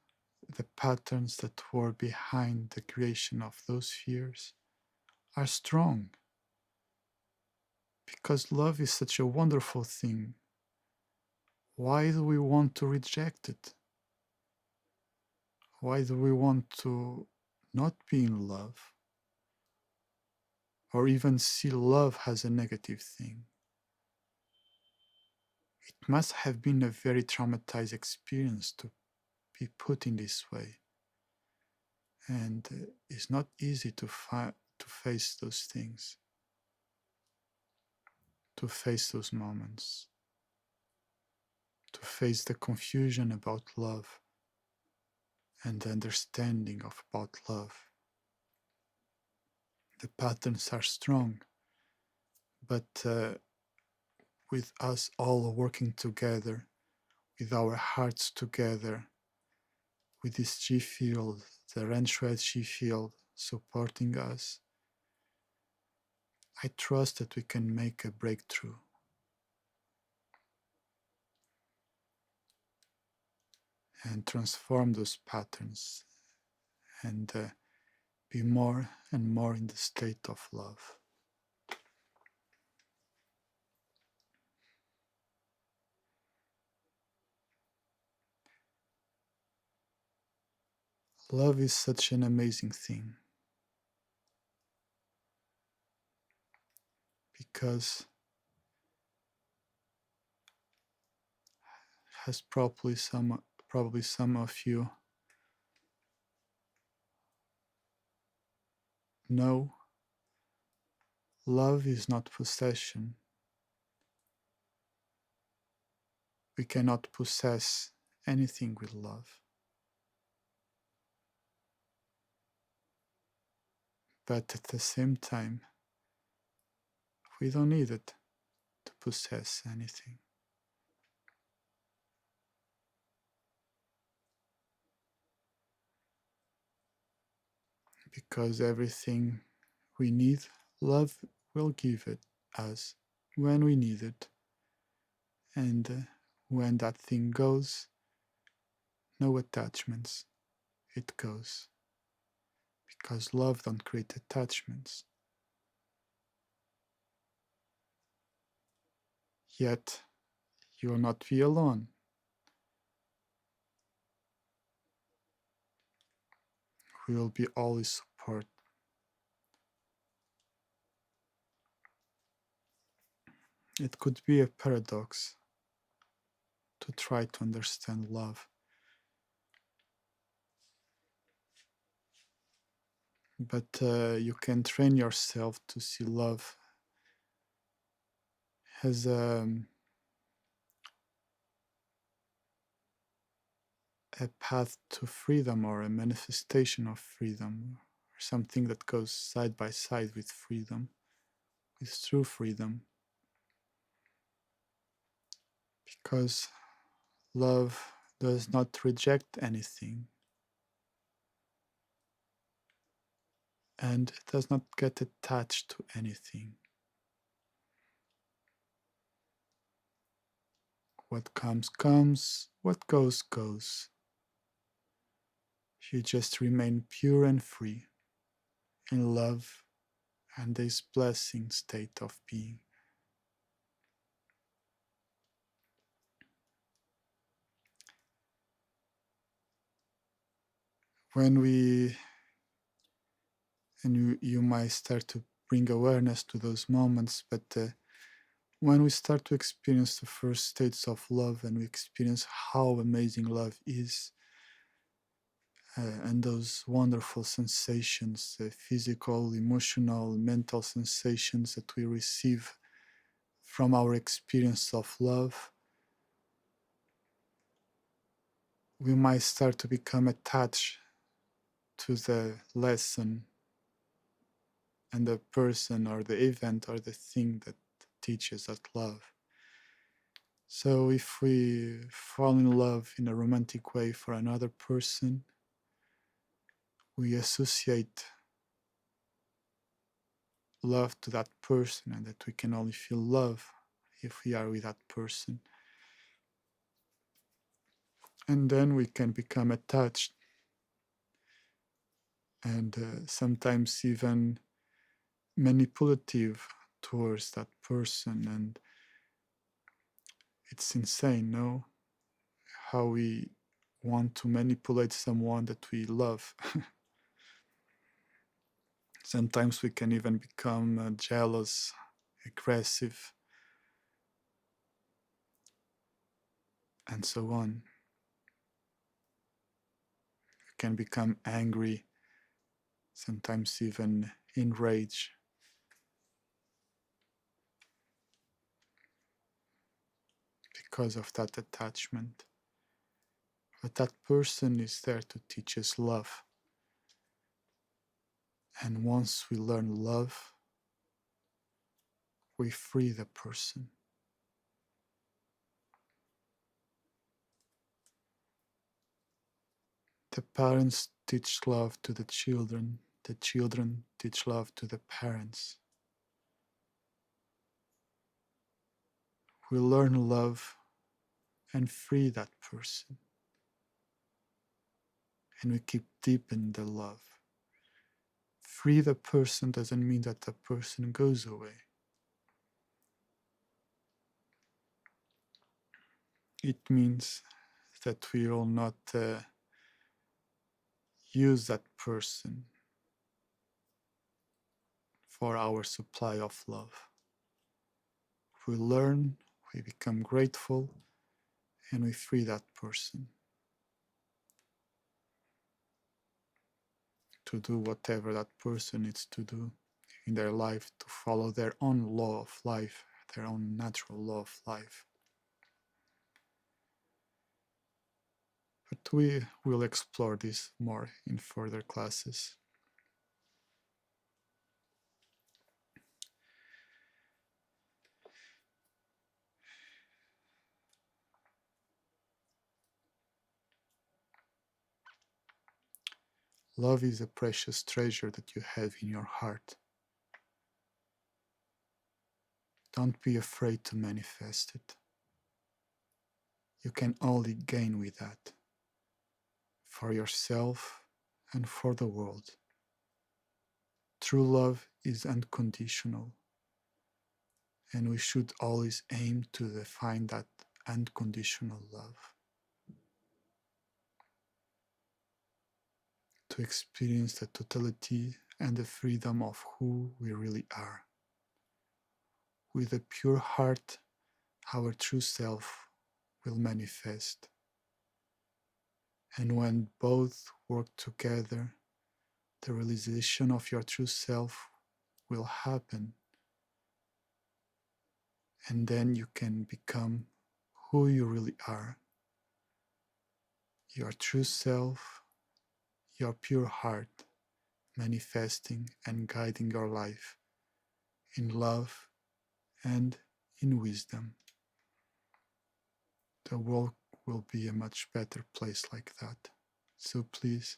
the patterns that were behind the creation of those fears are strong. Because love is such a wonderful thing. Why do we want to reject it? Why do we want to not be in love? Or even see love as a negative thing? It must have been a very traumatized experience to be put in this way. And it's not easy to face those things, to face those moments, to face the confusion about love and the understanding of about love. The patterns are strong, but with us all working together, with our hearts together, with this G field, the Renshred G field supporting us, I trust that we can make a breakthrough. And transform those patterns and be more and more in the state of love. Love is such an amazing thing because as probably some of you know, love is not possession. We cannot possess anything with love. But at the same time, we don't need it to possess anything. Because everything we need, love will give it us when we need it. And when that thing goes, no attachments, it goes. Because love don't create attachments. Yet, you will not be alone. We will be always support. It could be a paradox to try to understand love. But you can train yourself to see love as a path to freedom or a manifestation of freedom, or something that goes side by side with freedom, with true freedom. Because love does not reject anything and does not get attached to anything. What comes, comes, what goes, goes. You just remain pure and free in love and this blessing state of being. When we, and you might start to bring awareness to those moments, but when we start to experience the first states of love and we experience how amazing love is, and those wonderful sensations, physical, emotional, mental sensations that we receive from our experience of love, we might start to become attached to the lesson and the person or the event or the thing that teaches us love. So if we fall in love in a romantic way for another person, we associate love to that person and that we can only feel love if we are with that person. And then we can become attached and sometimes even manipulative towards that person. And it's insane, no? How we want to manipulate someone that we love. Sometimes we can even become jealous, aggressive, and so on. We can become angry, sometimes even enraged. Because of that attachment. But that person is there to teach us love. And once we learn love, we free the person. The parents teach love to the children teach love to the parents. We learn love and free that person. And we keep deepening the love. Free the person doesn't mean that the person goes away. It means that we will not use that person for our supply of love. We learn, we become grateful, and we free that person to do whatever that person needs to do in their life, to follow their own law of life, their own natural law of life. but we will explore this more in further classes. Love is a precious treasure that you have in your heart. Don't be afraid to manifest it. You can only gain with that, for yourself and for the world. True love is unconditional, and we should always aim to define that unconditional love, to experience the totality and the freedom of who we really are. With a pure heart, our true self will manifest. And when both work together, the realization of your true self will happen. And then you can become who you really are. Your true self, your pure heart, manifesting and guiding your life in love and in wisdom. The world will be a much better place like that. So please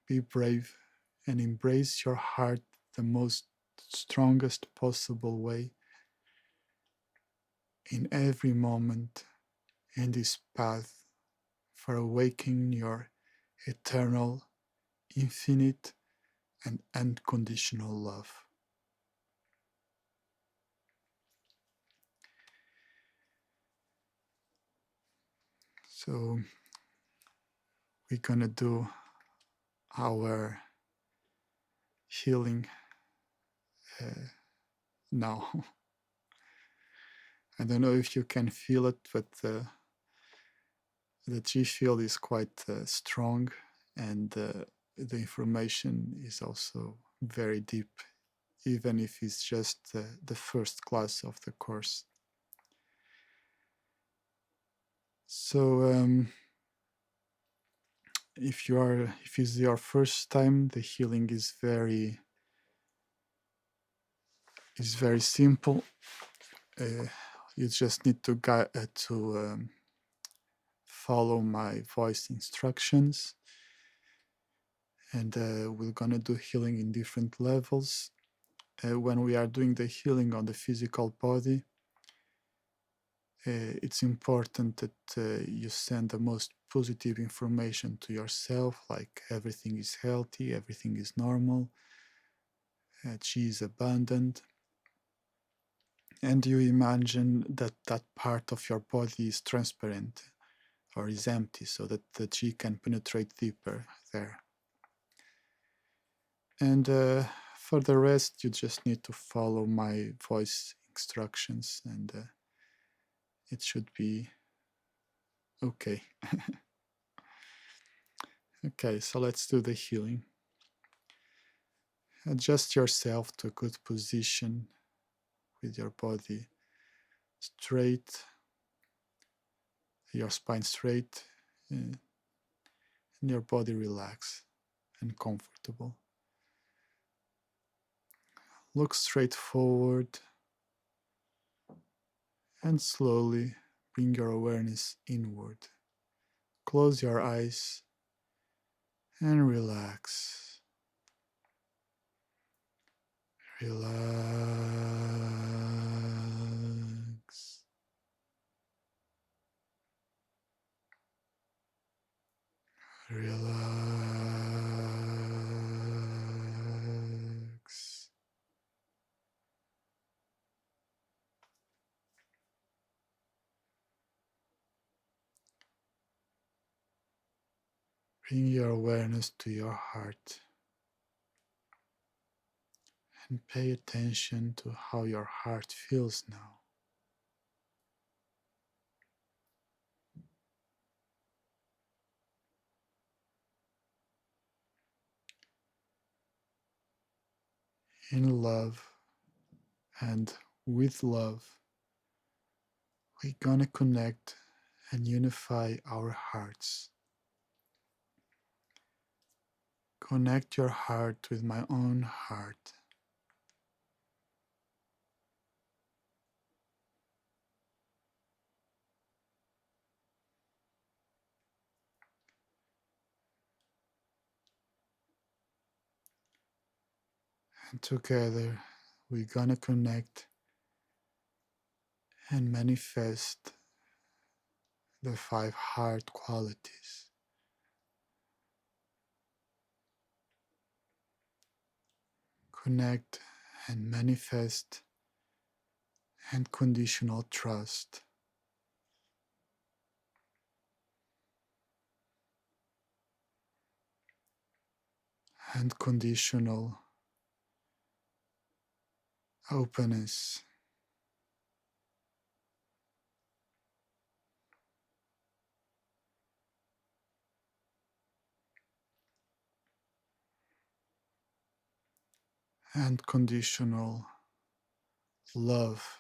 be brave and embrace your heart the most strongest possible way in every moment in this path for awakening your eternal, infinite, and unconditional love. So we're gonna do our healing now. I don't know if you can feel it, but the G field is quite strong, and the information is also very deep, even if it's just the first class of the course. So if it's your first time, the healing is very simple. You just need to follow my voice instructions, and we're gonna do healing in different levels. When we are doing the healing on the physical body, it's important that you send the most positive information to yourself, like everything is healthy, everything is normal, chi is abundant, and you imagine that that part of your body is transparent or is empty, so that the chi can penetrate deeper there. And for the rest, you just need to follow my voice instructions, and it should be okay. Okay, so let's do the healing. Adjust yourself to a good position with your body straight, your spine straight, and your body relaxed and comfortable. Look straight forward and slowly bring your awareness inward. Close your eyes and relax. Relax. Relax. Bring your awareness to your heart and pay attention to how your heart feels now. In love and with love, we're gonna connect and unify our hearts. Connect your heart with my own heart. And together we're gonna connect and manifest the 5 heart qualities. Connect and manifest unconditional trust, unconditional openness, unconditional love,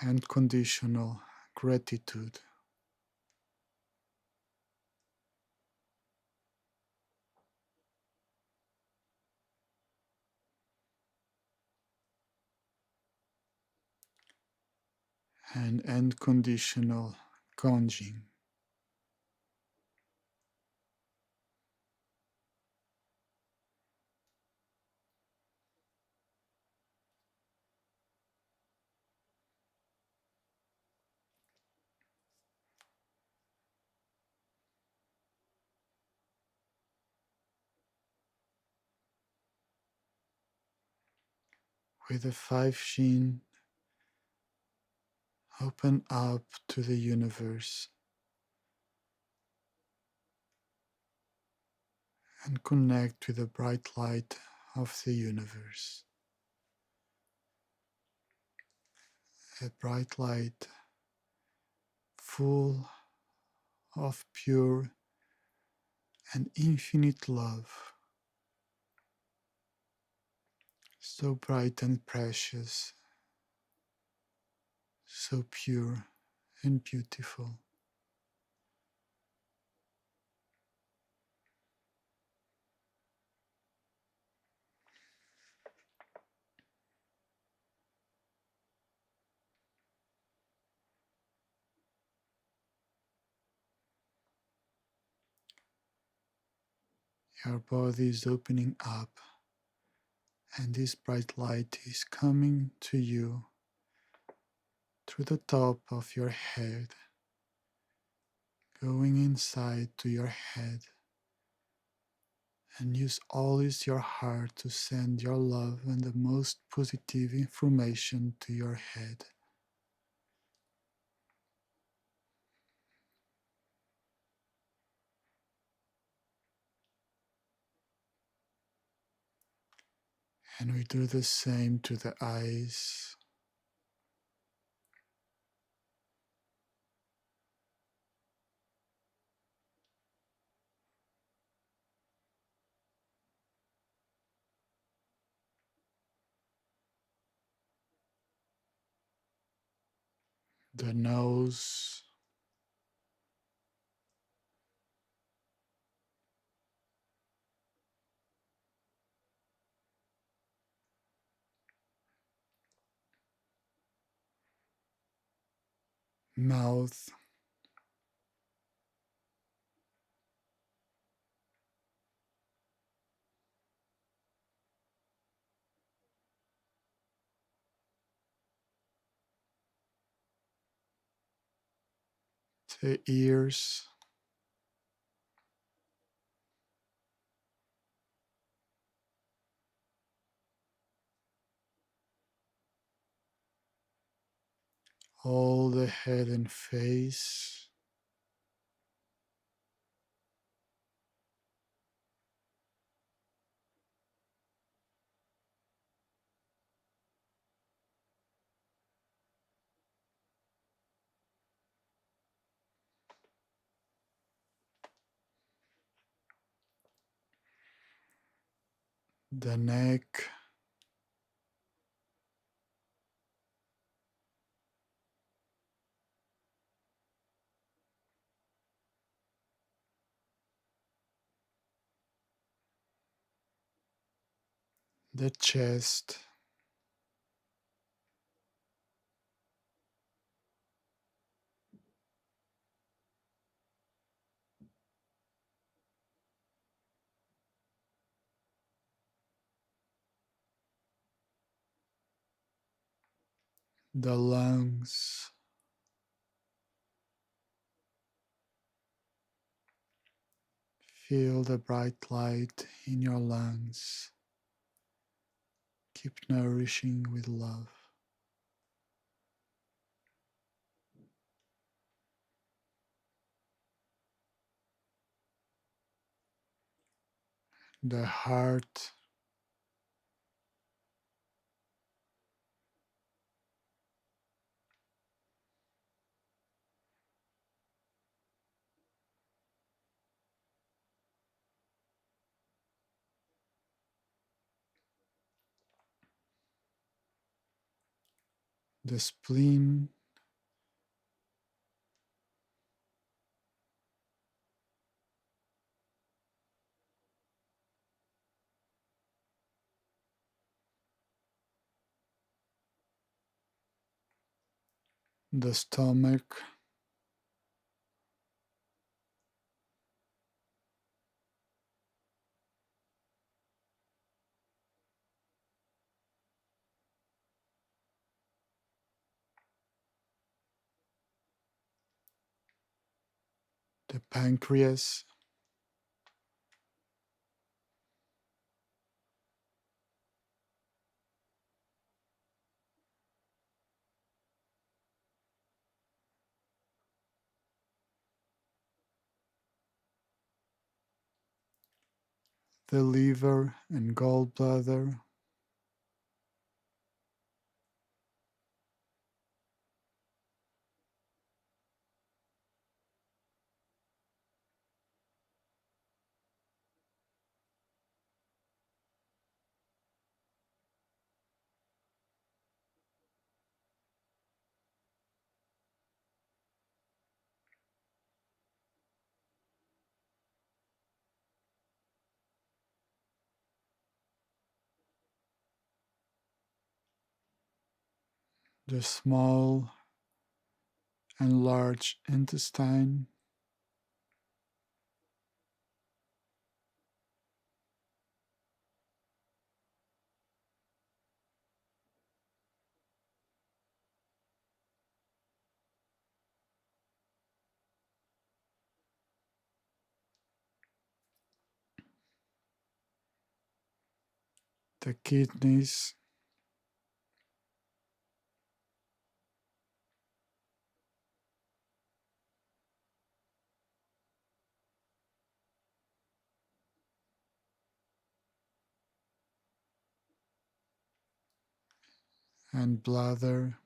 unconditional gratitude, and unconditional gonging. With the 5 Shin, open up to the universe and connect with the bright light of the universe. A bright light full of pure and infinite love, so bright and precious, so pure and beautiful. Your body is opening up, and this bright light is coming to you through the top of your head, going inside to your head, and use always your heart to send your love and the most positive information to your head. And we do the same to the eyes, the nose, mouth, the ears, all the head and face, the neck, the chest, the lungs, feel the bright light in your lungs. Keep nourishing with love. The heart, the spleen, the stomach, the pancreas, the liver and gallbladder, the small and large intestine, the kidneys, and bladder,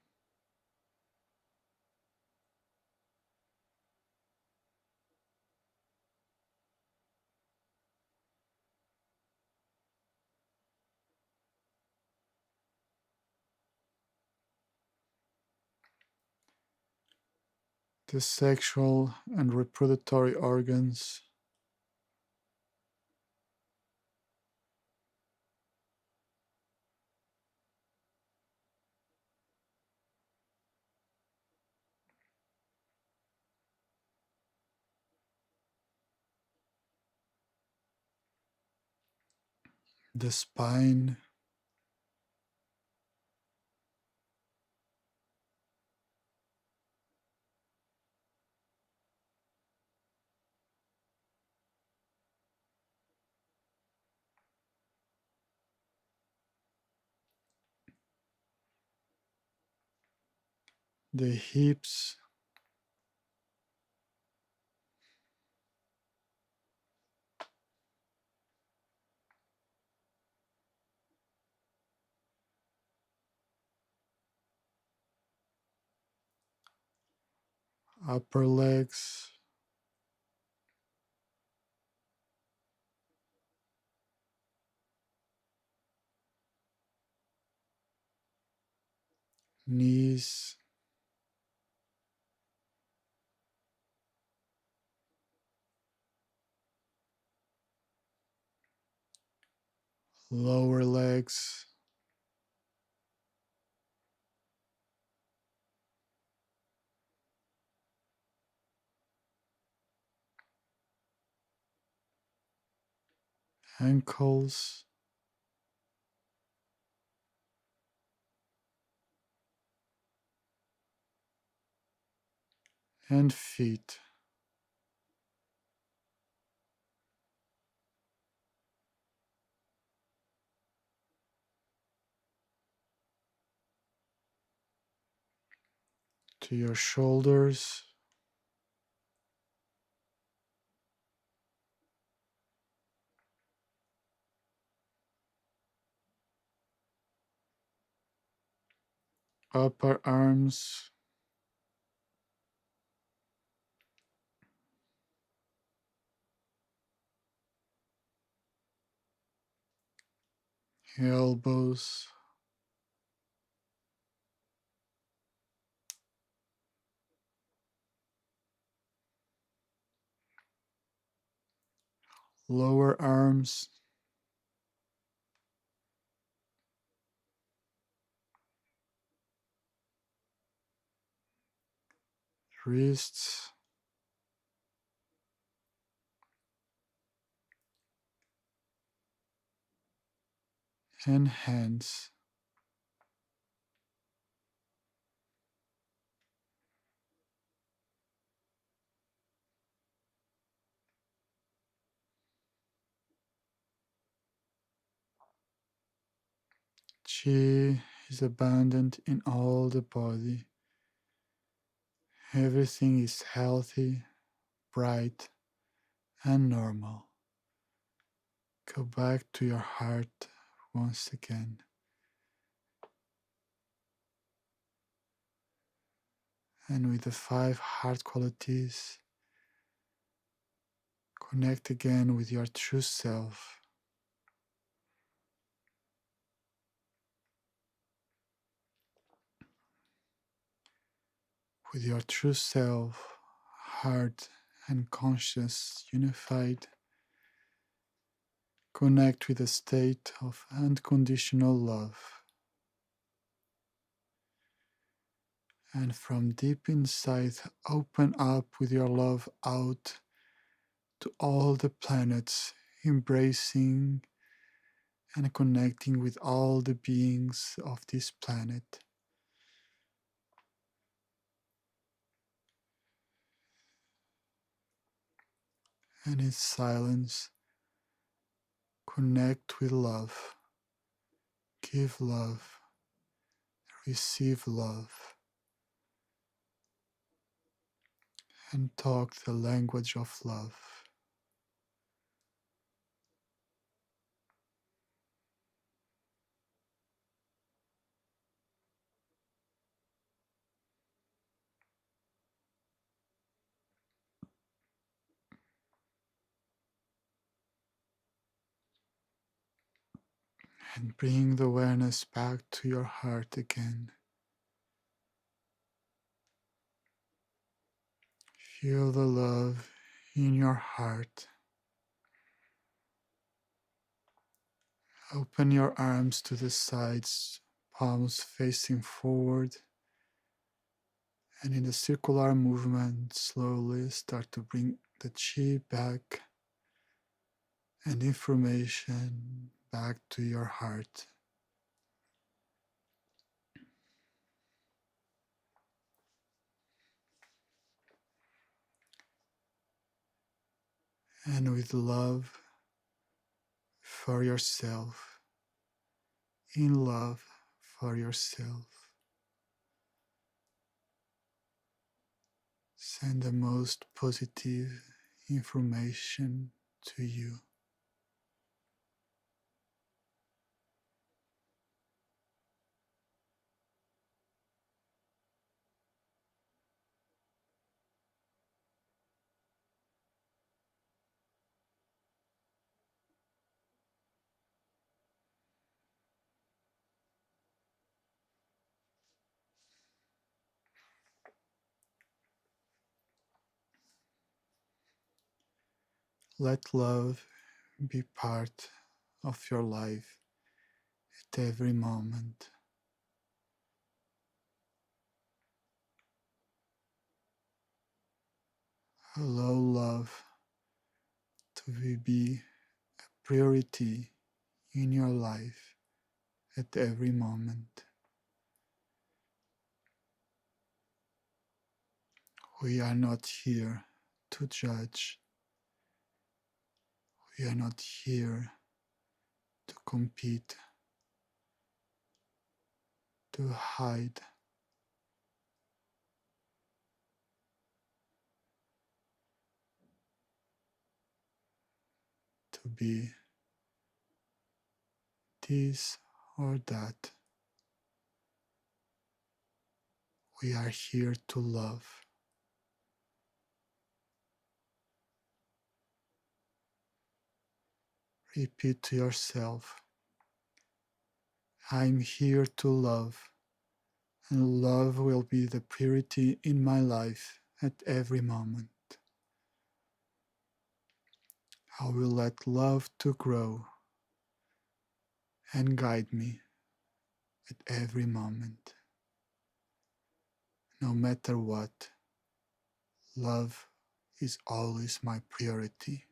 the sexual and reproductive organs, the spine, the hips, upper legs, knees, lower legs, ankles, and feet. To your shoulders, upper arms, elbows, lower arms, wrists, and hands. Chi is abundant in all the body. Everything is healthy, bright, and normal. Go back to your heart once again. And with the 5 heart qualities, connect again with your true self. With your true self, heart and conscious unified, connect with a state of unconditional love. And from deep inside, open up with your love out to all the planets, embracing and connecting with all the beings of this planet. And in silence, connect with love, give love, receive love, and talk the language of love. And bring the awareness back to your heart again. Feel the love in your heart. Open your arms to the sides, palms facing forward. And in the circular movement, slowly start to bring the chi back and information back to your heart. And with love for yourself, in love for yourself, send the most positive information to you. Let love be part of your life at every moment. Allow love to be a priority in your life at every moment. We are not here to judge. We are not here to compete, to hide, to be this or that. We are here to love. Repeat to yourself, I'm here to love, and love will be the priority in my life at every moment. I will let love to grow and guide me at every moment. No matter what, love is always my priority.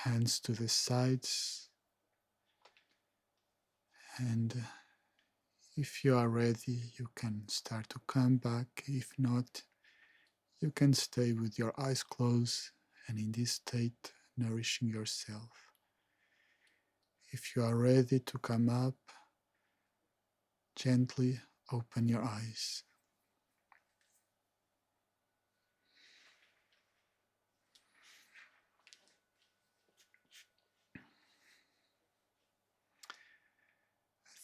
Hands to the sides, and if you are ready, you can start to come back. If not, you can stay with your eyes closed and in this state, nourishing yourself. If you are ready to come up, gently open your eyes.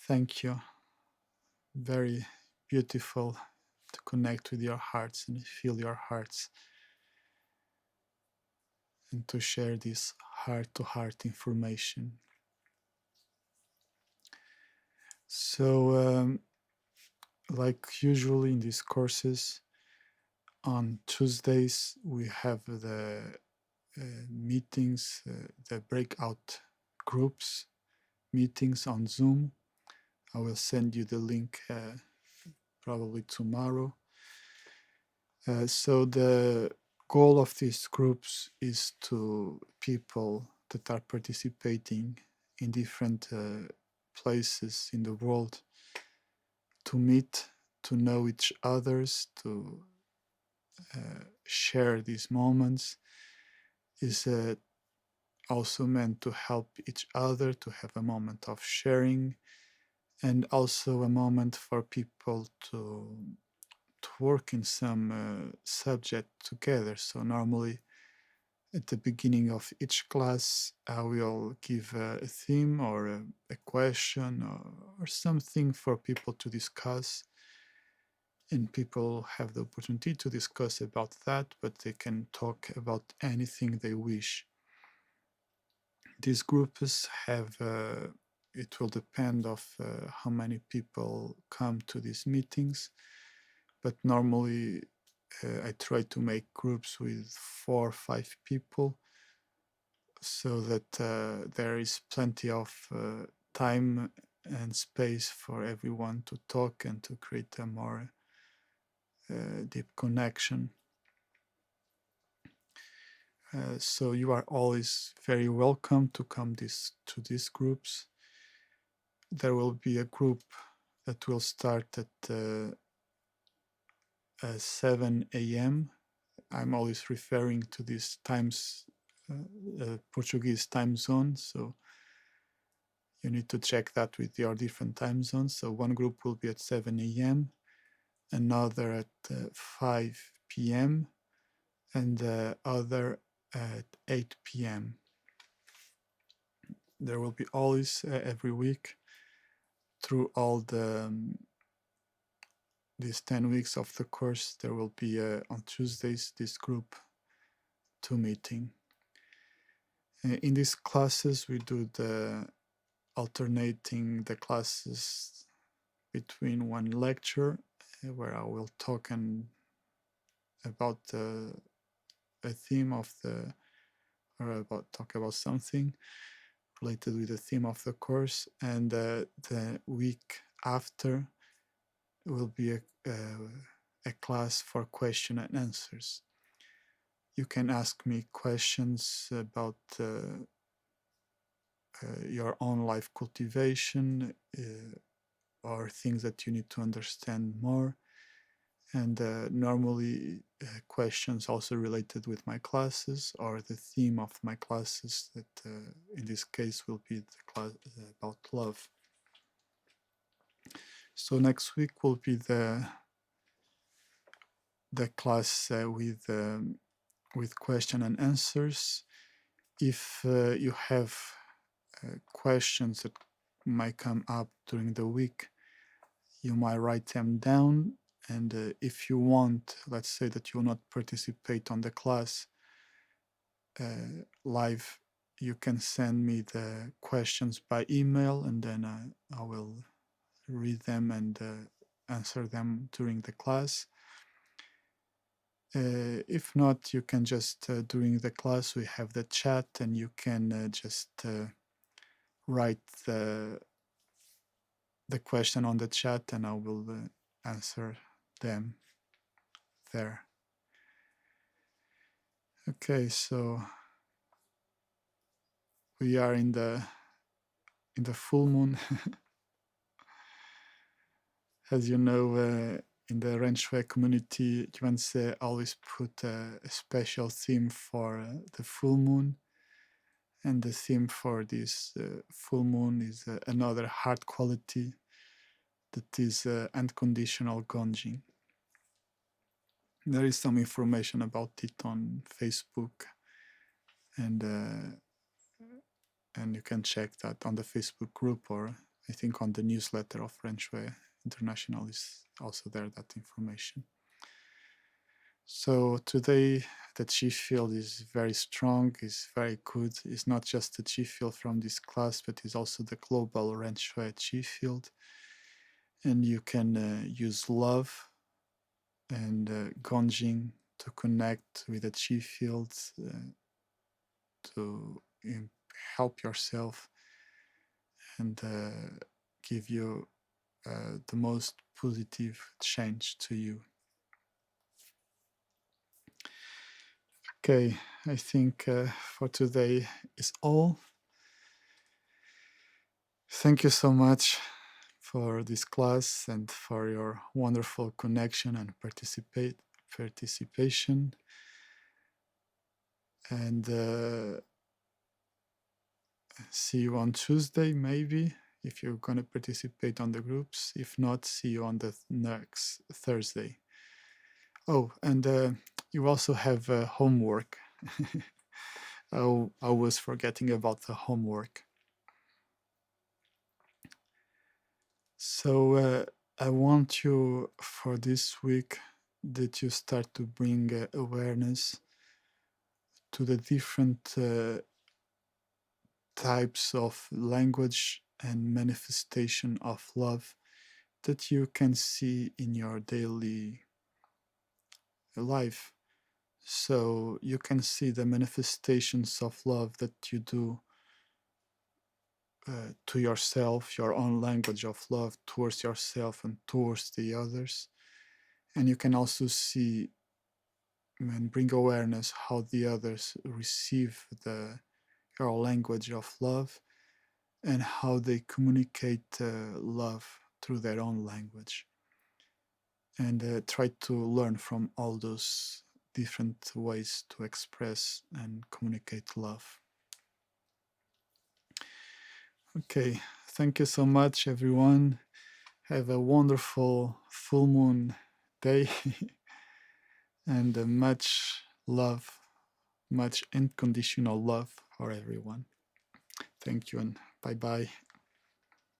Thank you. Very beautiful to connect with your hearts and feel your hearts and to share this heart-to-heart information. So, like usually in these courses, on Tuesdays we have the meetings, the breakout groups meetings on Zoom. I will send you the link probably tomorrow. So the goal of these groups is to people that are participating in different places in the world to meet, to know each others, to share these moments, is also meant to help each other, to have a moment of sharing, and also a moment for people to work in some subject together. So normally at the beginning of each class, I will give a theme or a question or something for people to discuss. And people have the opportunity to discuss about that, but they can talk about anything they wish. These groups have, it will depend of how many people come to these meetings, but normally I try to make groups with 4 or 5 people so that there is plenty of time and space for everyone to talk and to create a more deep connection. So you are always very welcome to come to these groups. There will be a group that will start at 7 a.m. I'm always referring to these times, Portuguese time zone. So you need to check that with your different time zones. So one group will be at 7 a.m., another at 5 p.m., and the other at 8 p.m. There will be always every week through all these 10 weeks of the course, there will be on Tuesdays this group 2 meeting. In these classes, we do the alternating the classes between one lecture where I will talk about a theme of talk about something related with the theme of the course, and the week after will be a class for question and answers. You can ask me questions about your own life cultivation or things that you need to understand more. And normally questions also related with my classes or the theme of my classes that in this case will be the class about love. So next week will be the class with question and answers. If you have questions that might come up during the week, you might write them down, and if you want, let's say that you will not participate on the class live, you can send me the questions by email, and then I will read them and answer them during the class. If not, you can just during the class we have the chat, and you can just write the question on the chat, and I will answer them there. Okay, so we are in the full moon. As you know, in the Ren Shui community, Yuanse always put a special theme for the full moon, and the theme for this full moon is another heart quality, that is unconditional Gonjing. There is some information about it on Facebook, and you can check that on the Facebook group, or I think on the newsletter of Ren Shui International is also there, that information. So today the chi field is very strong, is very good. It's not just the chi field from this class, but it's also the global Ren Shui chi field. And you can use love and Gonjing to connect with the chi fields to help yourself and give you the most positive change to you. Okay, I think for today is all. Thank you so much for this class and for your wonderful connection and participation. And see you on Tuesday, maybe, if you're going to participate on the groups. If not, see you on the next Thursday. Oh, and you also have homework. I was forgetting about the homework. So I want you for this week that you start to bring awareness to the different types of language and manifestation of love that you can see in your daily life. So you can see the manifestations of love that you do to yourself, your own language of love towards yourself and towards the others. And you can also see and bring awareness how the others receive your language of love and how they communicate love through their own language. And try to learn from all those different ways to express and communicate love. Okay, thank you so much, everyone. Have a wonderful full moon day and much love, much unconditional love for everyone. Thank you and bye-bye.